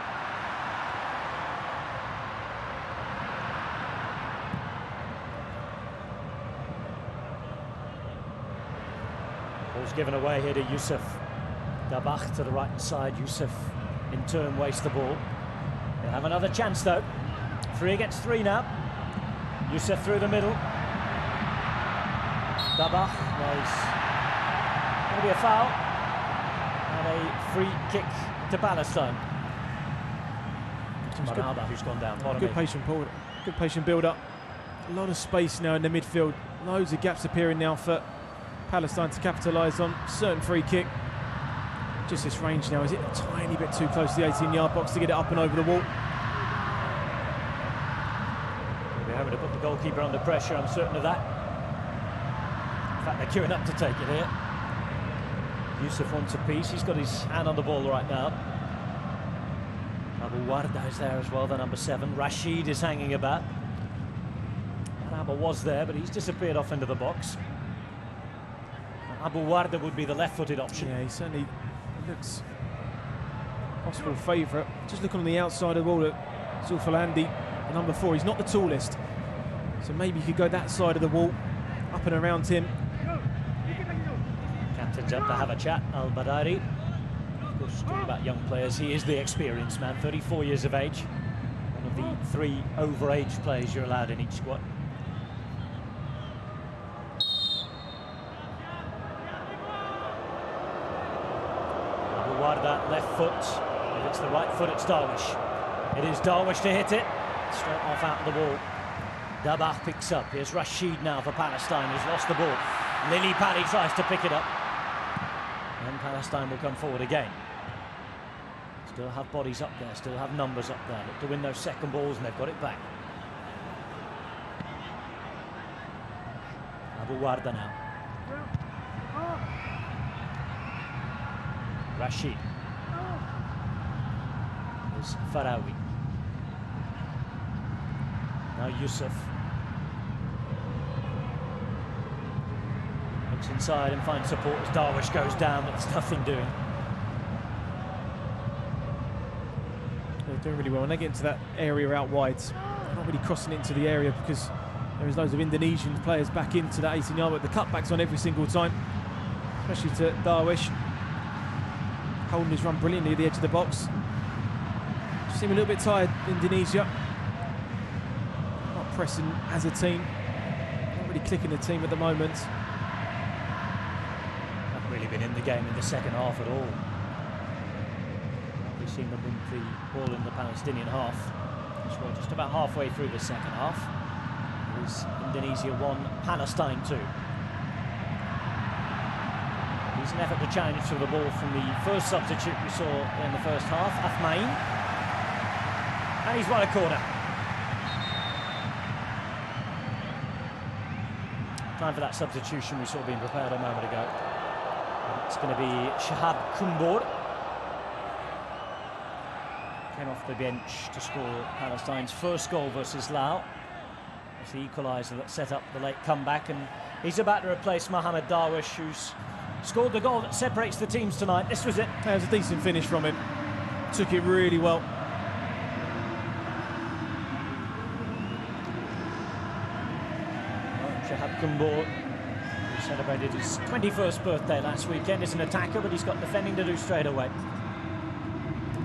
Ball's given away here to Yusuf. Dabach to the right side. Yusuf in turn wastes the ball. They'll have another chance though. 3 against 3 now. Yusuf through the middle. Dabach, nice. Going to be a foul. And a free kick to Palestine. Maraba, who's gone down. Good patient build up. A lot of space now in the midfield. Loads of gaps appearing now for Palestine to capitalise on. Certain free kick. Just this range now, is it a tiny bit too close to the 18-yard box to get it up and over the wall? They're having to put the goalkeeper under pressure, I'm certain of that. In fact, they're queuing up to take it here. Yusuf wants a piece, he's got his hand on the ball right now. Abu Warda is there as well, the number 7. Rashid is hanging about. Maraba was there, but he's disappeared off into the box. Abu Warda would be the left-footed option. Yeah, he certainly looks possible favourite. Just look on the outside of the ball at Zulfalandi, the number 4. He's not the tallest, so maybe you could go that side of the wall, up and around him. Captain's up to have a chat, Al-Badari. Of course, talking about young players, he is the experienced man, 34 years of age. One of the 3 overage players you're allowed in each squad. Warda, left foot. If it's the right foot, it's Darwish. It is Darwish to hit it. Straight off out of the ball. Dabach picks up. Here's Rashid now for Palestine, who's lost the ball. Lily Paddy tries to pick it up. And Palestine will come forward again. Still have bodies up there, still have numbers up there. Look to win those second balls, and they've got it back. Abu Warda now. Rashid. There's Farawi. Now Yusuf. Looks inside and finds support as Darwish goes down, but there's nothing doing. They're doing really well. When they get into that area out wide, they're not really crossing it into the area because there is loads of Indonesian players back into that 18-yard, but the cutback's on every single time, especially to Darwish. Holding his run brilliantly at the edge of the box. Just seem a little bit tired, Indonesia. Not pressing as a team. Not really clicking the team at the moment. Haven't really been in the game in the second half at all. We've seen them win the ball in the Palestinian half. We're just about halfway through the second half. It is Indonesia 1, Palestine 2. It's an effort to challenge for the ball from the first substitute we saw in the first half, Athmain. And he's won a corner. Time for that substitution we saw being prepared a moment ago. And it's going to be Shahab Kumbor. Came off the bench to score Palestine's first goal versus Laos. It's the equaliser that set up the late comeback, and he's about to replace Mohamed Darwish, who's scored the goal that separates the teams tonight. This was it. That was a decent finish from him. Took it really well. Shahab Kumbor, who celebrated his 21st birthday last weekend, is an attacker, but he's got defending to do straight away.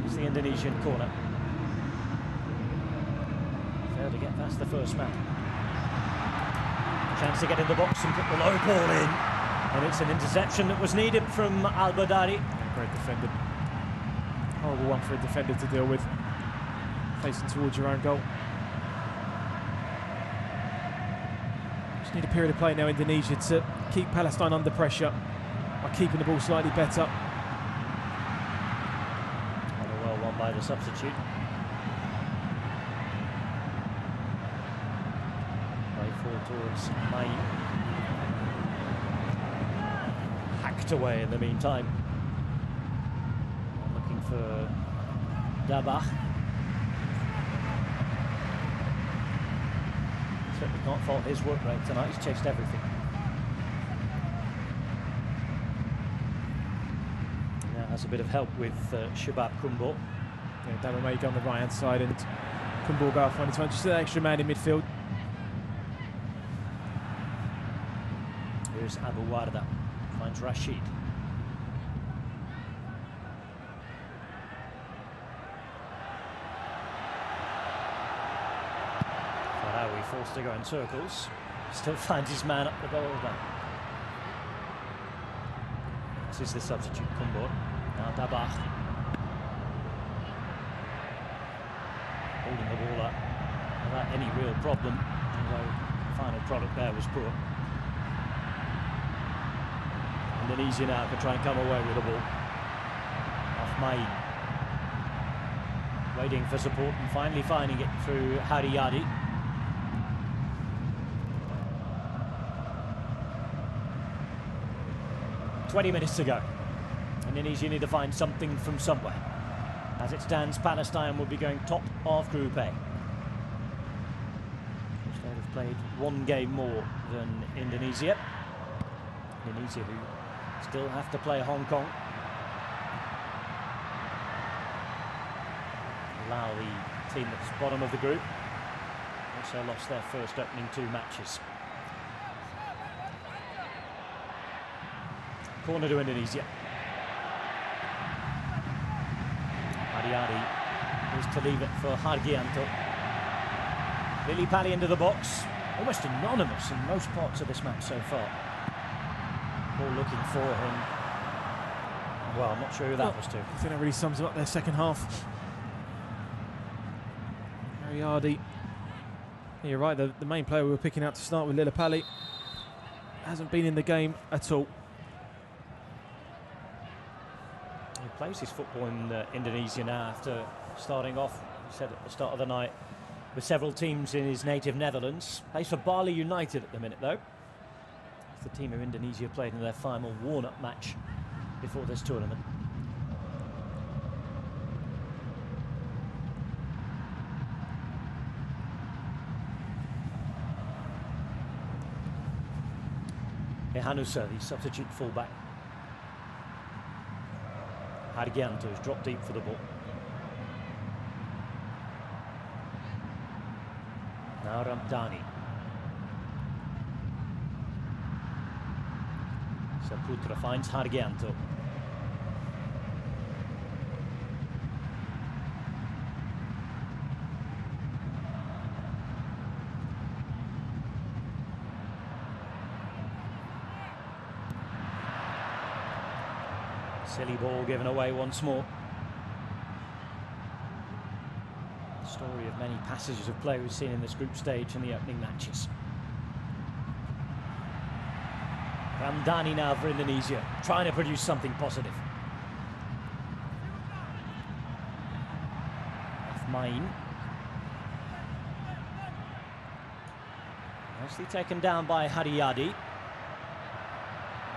It's the Indonesian corner. Failed to get past the first man. Chance to get in the box and put the low ball in. And it's an interception that was needed from Al-Badari. Great defender. Horrible one for a defender to deal with. Facing towards your own goal. Just need a period of play now, Indonesia, to keep Palestine under pressure by keeping the ball slightly better. And a well won by the substitute. Play forward towards Mai. hacked away in the meantime. Looking for Dabach. Certainly can't fault his work rate tonight, he's chased everything. Now has a bit of help with Shabab Kumbo. Yeah, Daba may go on the right hand side and Kumbo go finding time. Just an extra man in midfield. Here's Abu Warda, finds Rashid. Farawi forced to go in circles, still finds his man up the goal there. This is the substitute, Kumbo. Now Dabach. Holding the ball up without any real problem, although the final product there was poor. Indonesia now could try and come away with the ball. Off Main. Waiting for support and finally finding it through Haryadi. "20 minutes to go. Indonesia need to find something from somewhere. As it stands, Palestine will be going top of Group A. They have played one game more than Indonesia. Indonesia who still have to play Hong Kong. Allow the team that's bottom of the group. Also lost their first opening 2 matches. Corner to Indonesia. Haryadi is to leave it for Hargianto. Lily Pally into the box. Almost anonymous in most parts of this match so far. All looking for him. Well, I'm not sure who that was to. I think that really sums up their second half. Haryadi. You're right, the main player we were picking out to start with, Lillipali, hasn't been in the game at all. He plays his football in Indonesia now after starting off, he said at the start of the night, with several teams in his native Netherlands. Plays for Bali United at the minute though. It's the team of Indonesia played in their final warm-up match before this tournament. Hanusa, the substitute fullback. Hargianto has dropped deep for the ball. Now Ramdhani. Saputra finds Hargianto. Silly ball given away once more. The story of many passages of play we've seen in this group stage in the opening matches. Ramdhani now for Indonesia, trying to produce something positive. Main. Nicely taken down by Haryadi.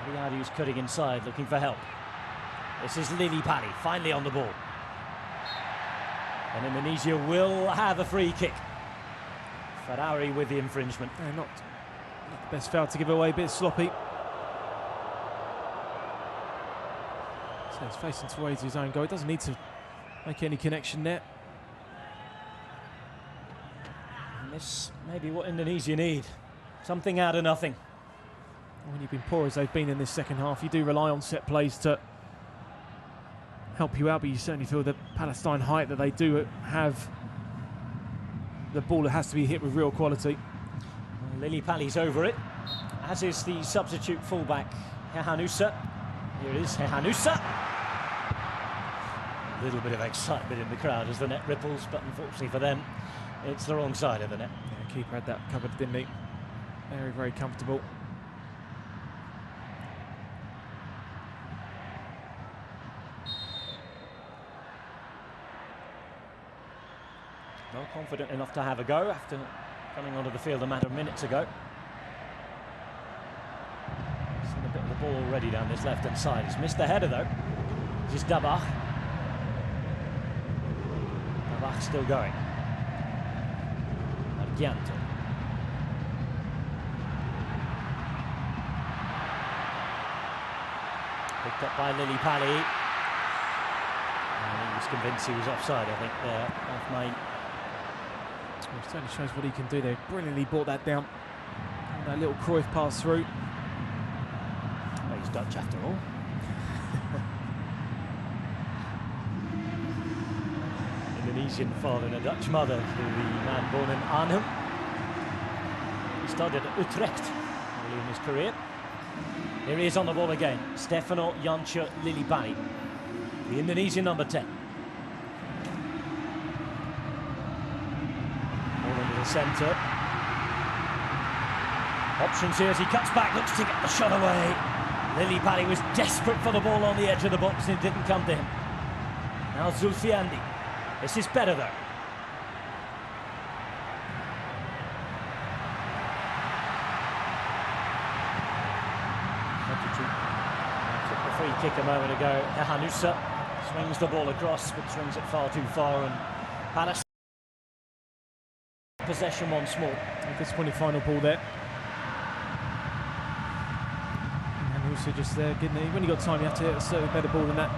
Haryadi is cutting inside, looking for help. This is Lily Pally, finally on the ball. And Indonesia will have a free kick. Farawi with the infringement. Yeah, not the best foul to give away, a bit sloppy. So he's facing towards his own goal. He doesn't need to make any connection there. And this may be what Indonesia need. Something out of nothing. When you've been poor as they've been in this second half, you do rely on set plays to help you out, but you certainly feel the Palestine height that they do have. The ball has to be hit with real quality. Lily Pally's over it, as is the substitute fullback, Hanusa. Here it is, Hanusa. A little bit of excitement in the crowd as the net ripples, but unfortunately for them, it's the wrong side of the net. Yeah, keeper had that covered, didn't he? Very, very comfortable. Not confident enough to have a go after coming onto the field a matter of minutes ago. Seen a bit of the ball already down this left-hand side. He's missed the header though. This is Dabach. Dabach still going. Argianto. Picked up by Lily Pally. And he was convinced he was offside, I think, there, off Main. Well, it certainly shows what he can do there. Brilliantly brought that down. And that little Cruyff pass through. Well, he's Dutch after all. Indonesian father and a Dutch mother to the man born in Arnhem. He started at Utrecht early in his career. Here he is on the ball again. Stefano Janša Lillipali, the Indonesian number 10. Ball into the centre. Options here as he cuts back, looks to get the shot away. Lillipali was desperate for the ball on the edge of the box and it didn't come to him. Now Zulfiandi. This is better though. Took the free kick a moment ago. Hanusa swings the ball across, but swings it far too far, and Palestine possession once more. A disappointing final ball there. Hanusa just there, getting it. When you got time, you have to hit a slightly better ball than that.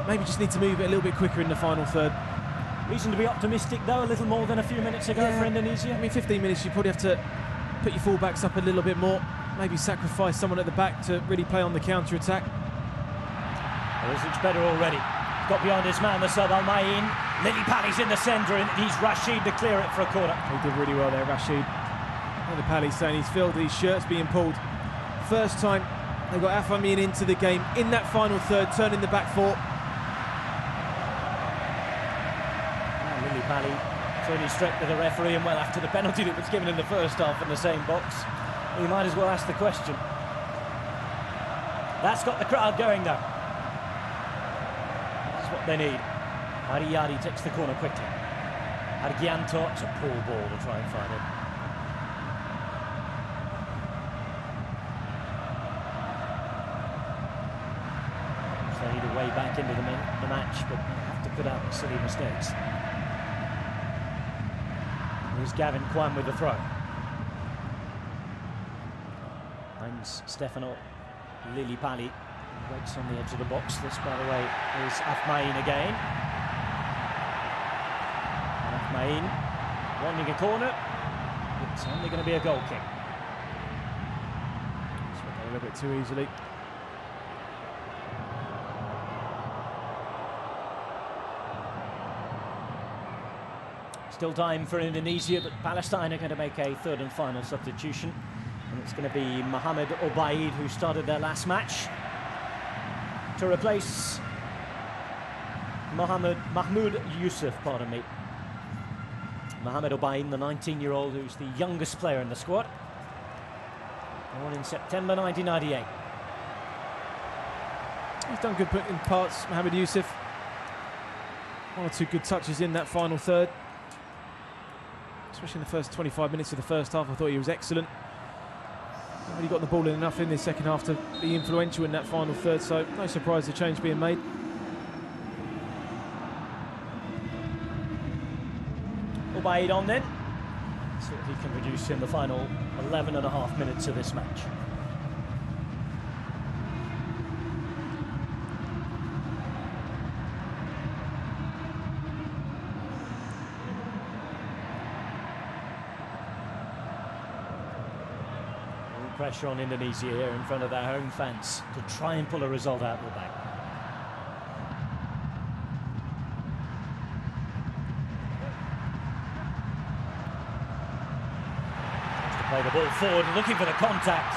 Maybe just need to move it a little bit quicker in the final third. Reason to be optimistic though, a little more than a few minutes ago for Indonesia. I mean, 15 minutes, you probably have to put your fullbacks up a little bit more. Maybe sacrifice someone at the back to really play on the counter-attack. Well, this looks better already. Got behind his man, the sub Al-Mayin. Lillipali's in the centre and he's Rashid to clear it for a corner. He did really well there, Rashid. Lillipali's saying he's filled his shirts being pulled. First time they got Al-Mayin into the game in that final third, turning the back four. Lillipali turning straight to the referee, and well, after the penalty that was given in the first half in the same box, you might as well ask the question. That's got the crowd going though. This is what they need. Ariari takes the corner quickly. Argianto, it's a poor ball to try and find it. So they need a way back into the match, but they have to put out silly mistakes. Here's Gavin Kwan with the throw. Finds Stefano Lillipali. Waits on the edge of the box. This, by the way, is Al-Mayin again. Al-Mayin wanting a corner. It's only going to be a goal kick. Just went there a little bit too easily. Still time for Indonesia, but Palestine are going to make a third and final substitution. And it's going to be Mohamed Obaid, who started their last match, to replace Mahmoud Yusuf, pardon me. Mohamed Obaid, the 19-year-old, who's the youngest player in the squad. Born in September 1998. He's done good in parts, Mohamed Yusuf. One or two good touches in that final third. Especially in the first 25 minutes of the first half, I thought he was excellent. Not really got the ball in enough in the second half to be influential in that final third, so no surprise the change being made. Obaid on then. See what he can produce in the final 11.5 minutes of this match. Pressure on Indonesia here in front of their home fans to try and pull a result out of the bag. Tries to play the ball forward, looking for the contact.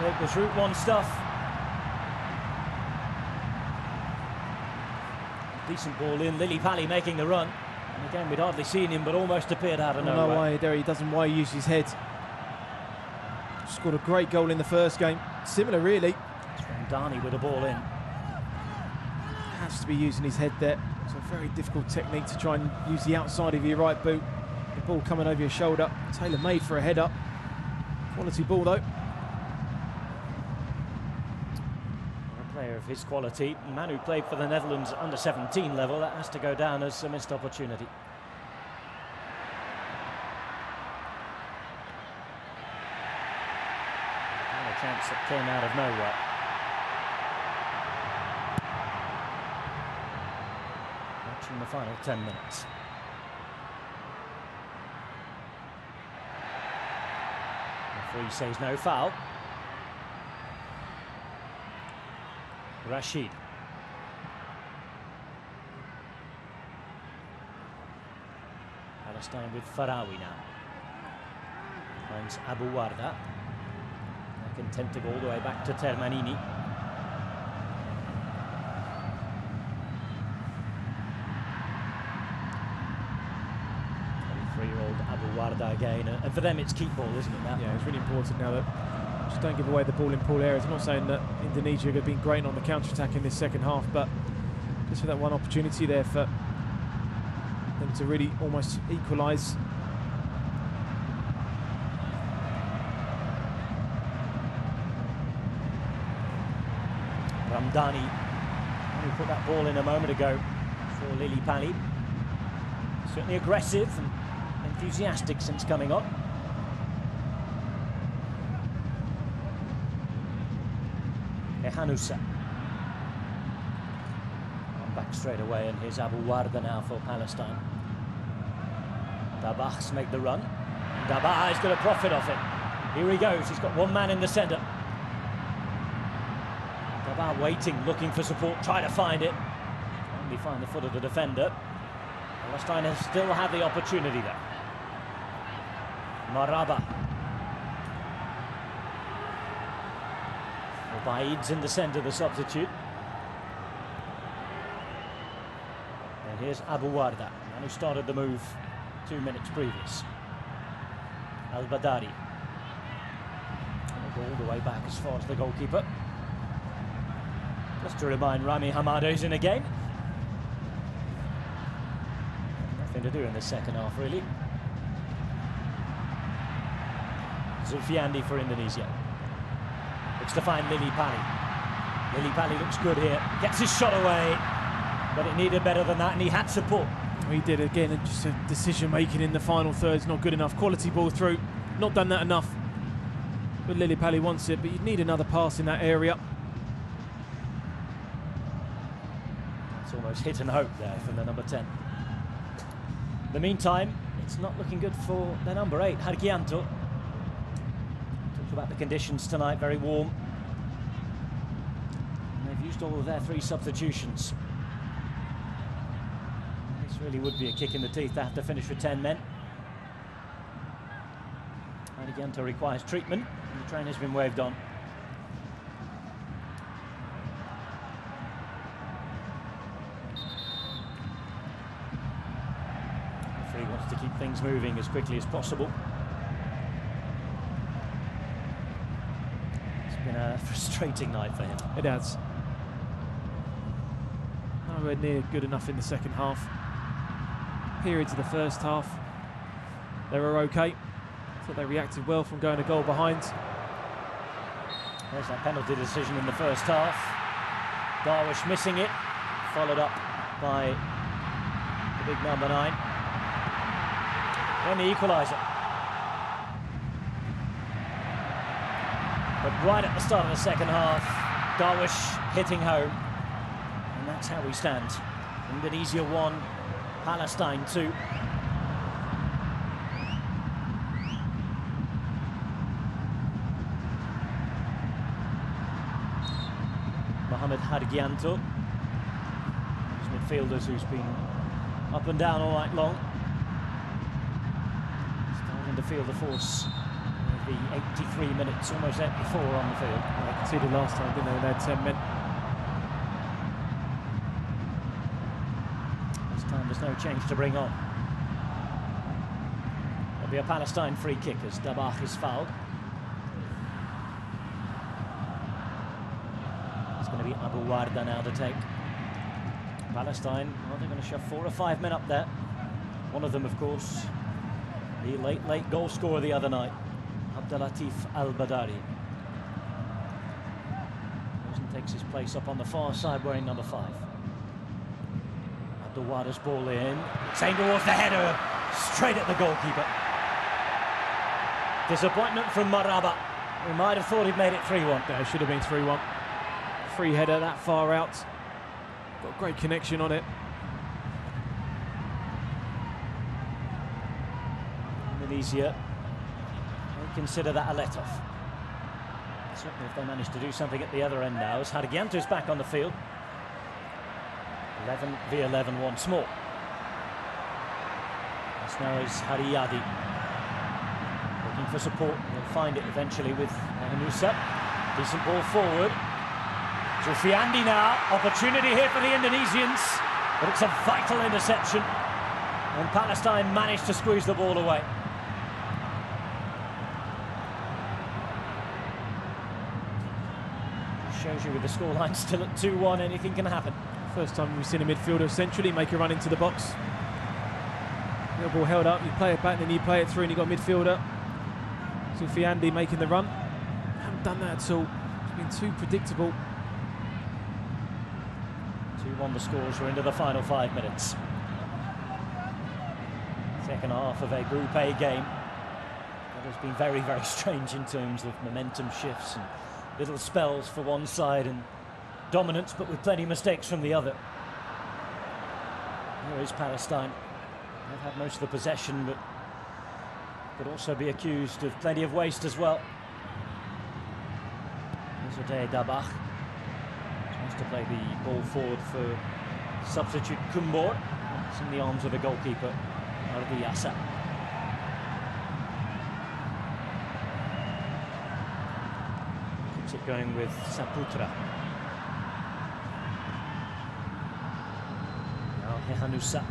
It was Route 1 stuff. Decent ball in, Lillipali making the run. And again, we'd hardly seen him, but almost appeared out of nowhere. I don't know why there he doesn't, why he uses his head. Scored a great goal in the first game. Similar, really. It's from Dani with the ball in. Has to be using his head there. It's a very difficult technique to try and use the outside of your right boot. The ball coming over your shoulder. Tailor-made for a header. Quality ball, though. player of his quality, a man who played for the Netherlands under 17 level, that has to go down as a missed opportunity. And a chance that came out of nowhere. Watching the final 10 minutes. The referee says no foul. Rashid. Palestine with Farawi now. Finds Abu Warda. They're content to go all the way back to Termanini. 23-year-old Abu Warda again. And for them it's keep ball, isn't it now? Yeah, it's really important now that just don't give away the ball in pool areas. I'm not saying that Indonesia have been great on the counter-attack in this second half, but just for that one opportunity there for them to really almost equalise. Ramdani, who put that ball in a moment ago for Lili Pali. Certainly aggressive and enthusiastic since coming on. Hanusa. Back straight away, and here's Abu Warda now for Palestine. Dabah's make the run. Dabah is going to profit off it. Here he goes, he's got one man in the centre. Dabah waiting, looking for support, try to find it. Only find the foot of the defender. Palestine has still had the opportunity there. Maraba. Baid's in the centre, the substitute. And here's Abu Warda, the man who started the move 2 minutes previous. Al-Badari. Go all the way back as far as the goalkeeper. Just to remind Rami Hamado's in the game. Nothing to do in the second half, really. Zulfiandi for Indonesia. Looks to find Lili Pali. Lili Pali looks good here. Gets his shot away, but it needed better than that, and he had support. He did again, and just a decision making in the final third is not good enough. Quality ball through, not done that enough. But Lili Pali wants it, but you'd need another pass in that area. It's almost hit and hope there from the number 10. In the meantime, it's not looking good for the number 8, Hargianto. About the conditions tonight, very warm. And they've used all of their 3 substitutions. This really would be a kick in the teeth to have to finish with 10 men. Hargianto requires treatment, and the train has been waved on. The referee wants to keep things moving as quickly as possible. Been a frustrating night for him. It has. Nowhere near good enough in the second half. Periods of the first half, they were okay. Thought they reacted well from going a goal behind. There's that penalty decision in the first half. Darwish missing it, followed up by the big number 9. Then the equaliser. But right at the start of the second half, Darwish hitting home. And that's how we stand. Indonesia 1, Palestine 2. Mohamed Hargianto, these midfielders who's been up and down all night long. Starting to feel the force. The 83 minutes, almost 84 on the field. Well, they conceded last time, didn't they, when they had 10 men. This time there's no change to bring on. There'll be a Palestine free kick as Dabah is fouled. It's going to be Abu Warda now to take. Palestine, well, they're going to shove 4 or 5 men up there. One of them, of course, the late goal scorer the other night, Abdelatif Al-Badari. Wasn't takes his place up on the far side wearing number 5. Abdelwada's ball in. It's aimed towards the header, straight at the goalkeeper. Disappointment from Maraba. We might have thought he'd made it 3-1. Yeah, it should have been 3-1. Free header that far out. Got a great connection on it. Indonesia may consider that a let-off. Certainly if they manage to do something at the other end now, as Hargianto's back on the field. 11 v 11 once more. This now is Haryadi. Looking for support. He'll find it eventually with Hanusa. Decent ball forward. Zulfiandi now. Opportunity here for the Indonesians. But it's a vital interception. And Palestine managed to squeeze the ball away. Shows you with the scoreline still at 2-1, anything can happen. First time we've seen a midfielder centrally make a run into the box. The ball held up, you play it back, then you play it through, and you've got a midfielder. Zulfiandi making the run. Haven't done that at all. It's been too predictable. 2-1 the scores. We're into the final 5 minutes. Second half of a Group A game that has been very, very strange in terms of momentum shifts and little spells for one side and dominance, but with plenty of mistakes from the other. Here is Palestine. They've had most of the possession, but could also be accused of plenty of waste as well. Here's Dabach. Tries to play the ball forward for substitute Kumbor. It's in the arms of the goalkeeper, Ardiasa. Keeps it going with Saputra. Now Hanusa.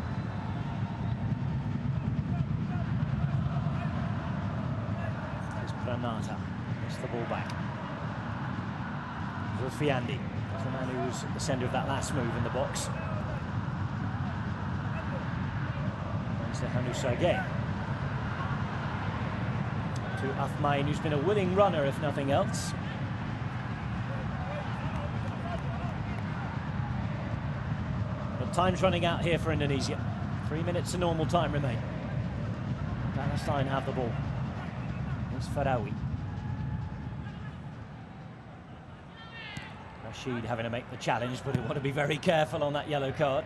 Here's Pranata. Gets the ball back. Zulfiandi. That's the man who was at the centre of that last move in the box. There's the Hanusa again. To Afmain, who's been a willing runner, if nothing else. But time's running out here for Indonesia. 3 minutes of normal time remain. Palestine have the ball. It's Farawi. Rashid having to make the challenge, but he'll want to be very careful on that yellow card.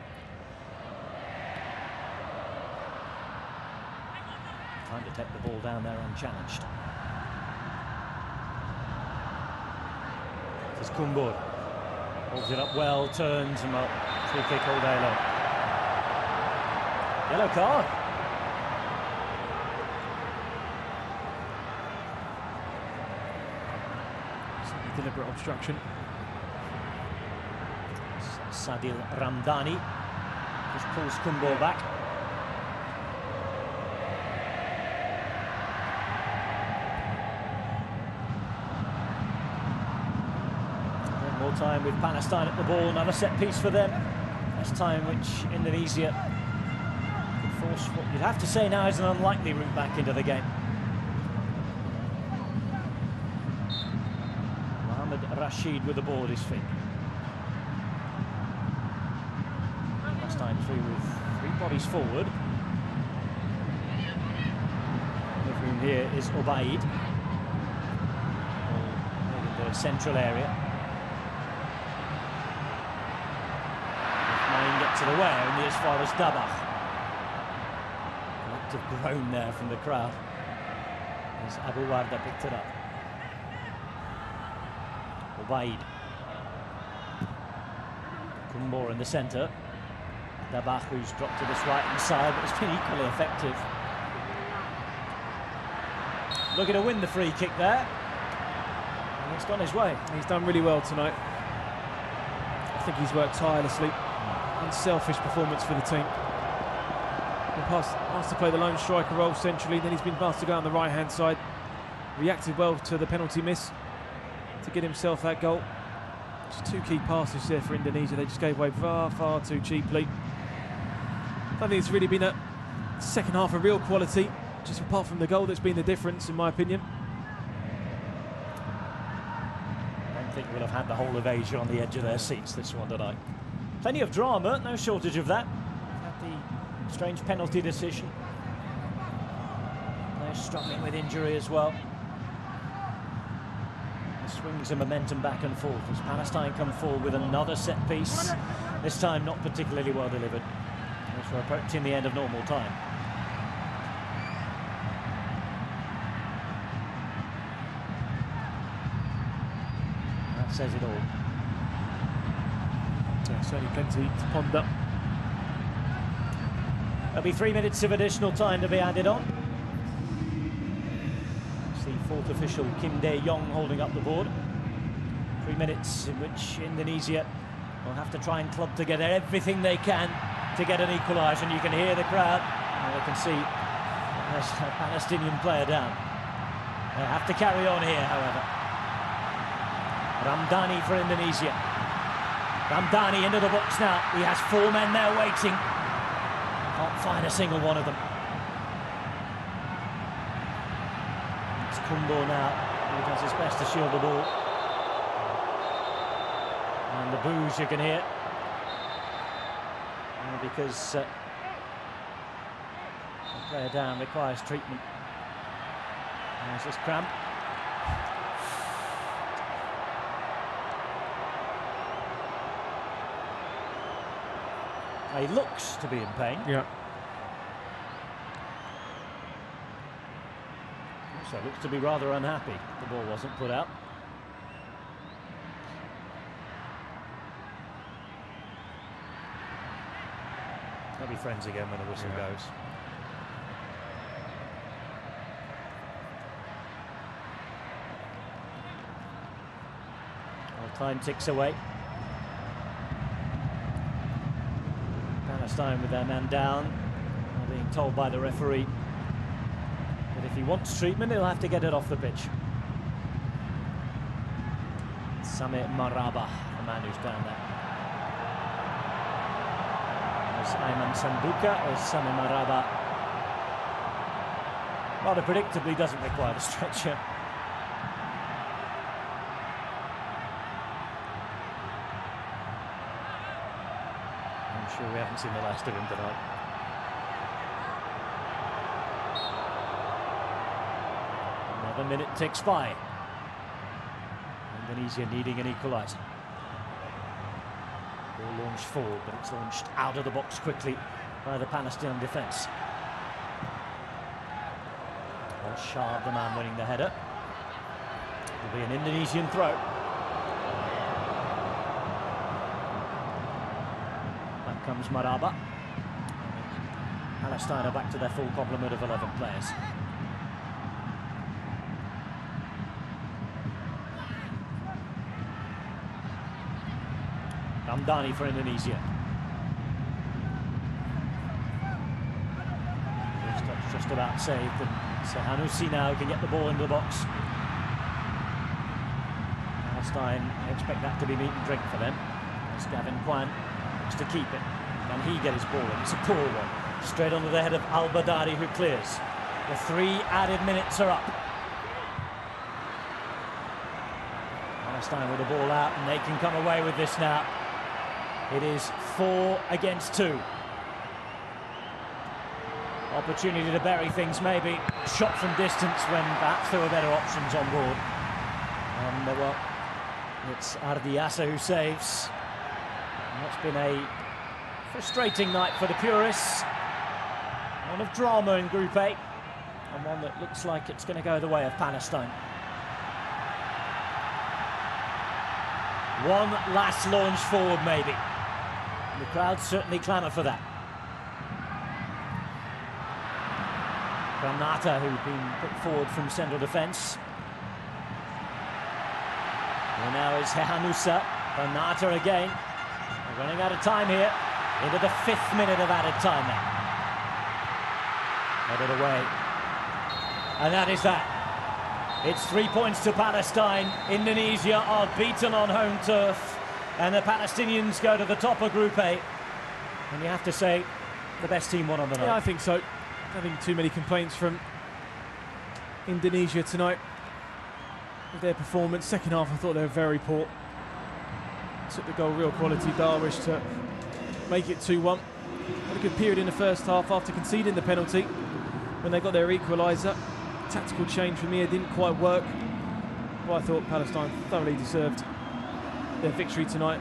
Time to take the ball down there unchallenged. This is Kumbur. Holds it up well, turns, and well, free kick all day long. Yellow card. Deliberate obstruction. Sadil Ramdani just pulls Kumbur back. More time with Palestine at the ball, another set piece for them. This time which Indonesia could force what you'd have to say now is an unlikely route back into the game. Rashid with the ball at his feet. Palestine through with 3 bodies forward. The room here is Obaid. In the central area. Mine gets it away only as far as Dabach. Collective groan there from the crowd as Abu Warda picked it up. Obaid. Kumbor in the centre. Dabach, who's dropped to this right-hand side, but has been equally effective. Looking to win the free kick there. And it's gone his way. He's done really well tonight. I think he's worked tirelessly. Unselfish performance for the team. Been asked to play the lone striker role centrally, then he's been asked to go on the right-hand side. Reacted well to the penalty miss to get himself that goal. Just 2 key passes there for Indonesia. They just gave away far, far too cheaply. I don't think it's really been a second half of real quality, just apart from the goal that's been the difference, in my opinion. think will have had the whole of Asia on the edge of their seats, this one tonight. Plenty of drama, no shortage of that. Had the strange penalty decision. They're struggling with injury as well. The swings of momentum back and forth as Palestine come forward with another set piece. This time not particularly well delivered, as we're approaching the end of normal time. That says it all. Yeah, certainly plenty to ponder. There'll be 3 minutes of additional time to be added on. See fourth official Kim Dae-yong holding up the board. 3 minutes in which Indonesia will have to try and club together everything they can to get an equaliser, and you can hear the crowd. And they can see there's a Palestinian player down. They have to carry on here, however. Ramdhani for Indonesia. Ramdhani into the box now. He has 4 men there waiting. Can't find a single one of them. It's Kumbo now, who does his best to shield the ball. And the boos you can hear. Because the player down requires treatment. There's this cramp. He looks to be in pain. Yeah. Also looks to be rather unhappy. The ball wasn't put out. They'll be friends again when the whistle goes. Well, time ticks away. Palestine with their man down, are being told by the referee that if he wants treatment, he'll have to get it off the pitch. Sami Maraba, the man who's down there. There's Ayman Sambuka or Sami Maraba. Rather predictably doesn't require the stretcher. I'm sure we haven't seen the last of him tonight. Another minute ticks by. Indonesia needing an equaliser. Ball launched forward, but it's launched out of the box quickly by the Palestinian defence. Shah, the man winning the header. It'll be an Indonesian throw. Back comes Maraba. Palestine are back to their full complement of 11 players. Ramdhani for Indonesia. Just about saved, and Sahanusi now can get the ball into the box. Palestine expect that to be meat and drink for them. As Gavin Kwan looks to keep it. Can he get his ball in? It's a poor one. Straight onto the head of Al-Badari, who clears. The 3 added minutes are up. Palestine with the ball out, and they can come away with this now. It is 4 against 2. Opportunity to bury things, maybe. Shot from distance when perhaps there were better options on board. And well, it's Ardiasa who saves. And that's been a frustrating night for the purists. One of drama in Group A, and one that looks like it's going to go the way of Palestine. One last launch forward, maybe. And the crowd certainly clamour for that. Granata, who'd been put forward from central defence. And now is Hehanusa. Granata again. We're running out of time here. Into the 5th minute of added time now. Headed away. And that is that. It's 3 points to Palestine. Indonesia are beaten on home turf. And the Palestinians go to the top of Group A. And you have to say, the best team won on the night. Yeah, I think so. Having too many complaints from Indonesia tonight. with their performance. Second half, I thought they were very poor. Took the goal, real quality, Darwish, to make it 2-1. Had a good period in the first half after conceding the penalty when they got their equaliser. Tactical change from here didn't quite work. Well, I thought Palestine thoroughly deserved their victory tonight.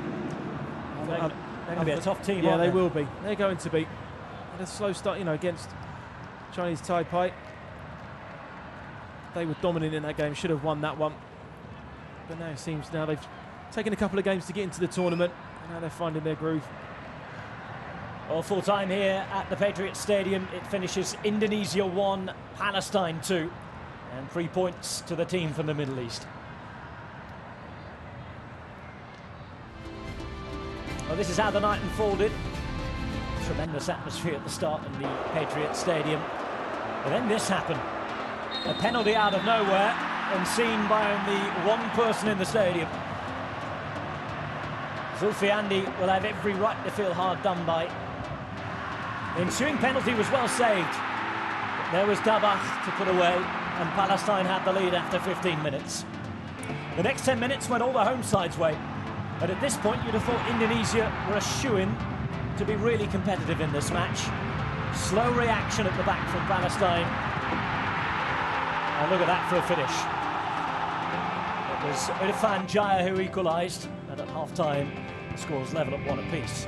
They're going to be a tough team, yeah, aren't they will be. They're going to be. Had a slow start, against Chinese Taipei. They were dominant in that game, should have won that one. But now it seems they've taken a couple of games to get into the tournament, and now they're finding their groove. Well, full time here at the Patriot Stadium. It finishes Indonesia 1, Palestine 2, and 3 points to the team from the Middle East. Well, this is how the night unfolded. Tremendous atmosphere at the start in the Patriot Stadium. But then this happened. A penalty out of nowhere and seen by only one person in the stadium. Zulfiandi will have every right to feel hard done by. The ensuing penalty was well saved. But there was Dabach to put away, and Palestine had the lead after 15 minutes. The next 10 minutes went all the home side's way. But at this point, you'd have thought Indonesia were a shoo-in to be really competitive in this match. Slow reaction at the back from Palestine. And look at that for a finish. It was Irfan Jaya who equalised, and at half-time, the score was level at 1 apiece.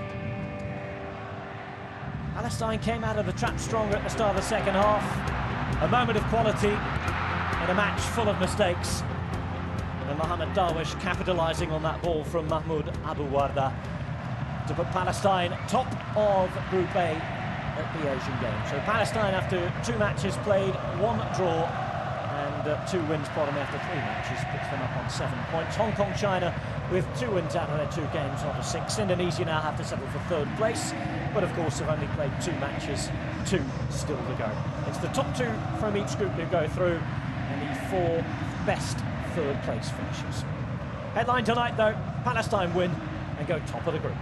Palestine came out of the trap stronger at the start of the second half. A moment of quality in a match full of mistakes. And Mohamed Darwish capitalising on that ball from Mahmoud Abu Warda to put Palestine top of Group A at the Asian Games. So Palestine, after 2 matches played, 1 draw and 2 wins bottom after 3 matches, puts them up on 7 points. Hong Kong, China with 2 wins out of their 2 games out of 6. Indonesia now have to settle for 3rd place, but of course have only played 2 matches, 2 still to go. It's the top 2 from each group who go through, and the 4 best 3rd place finishes. Headline tonight though, Palestine win and go top of the group.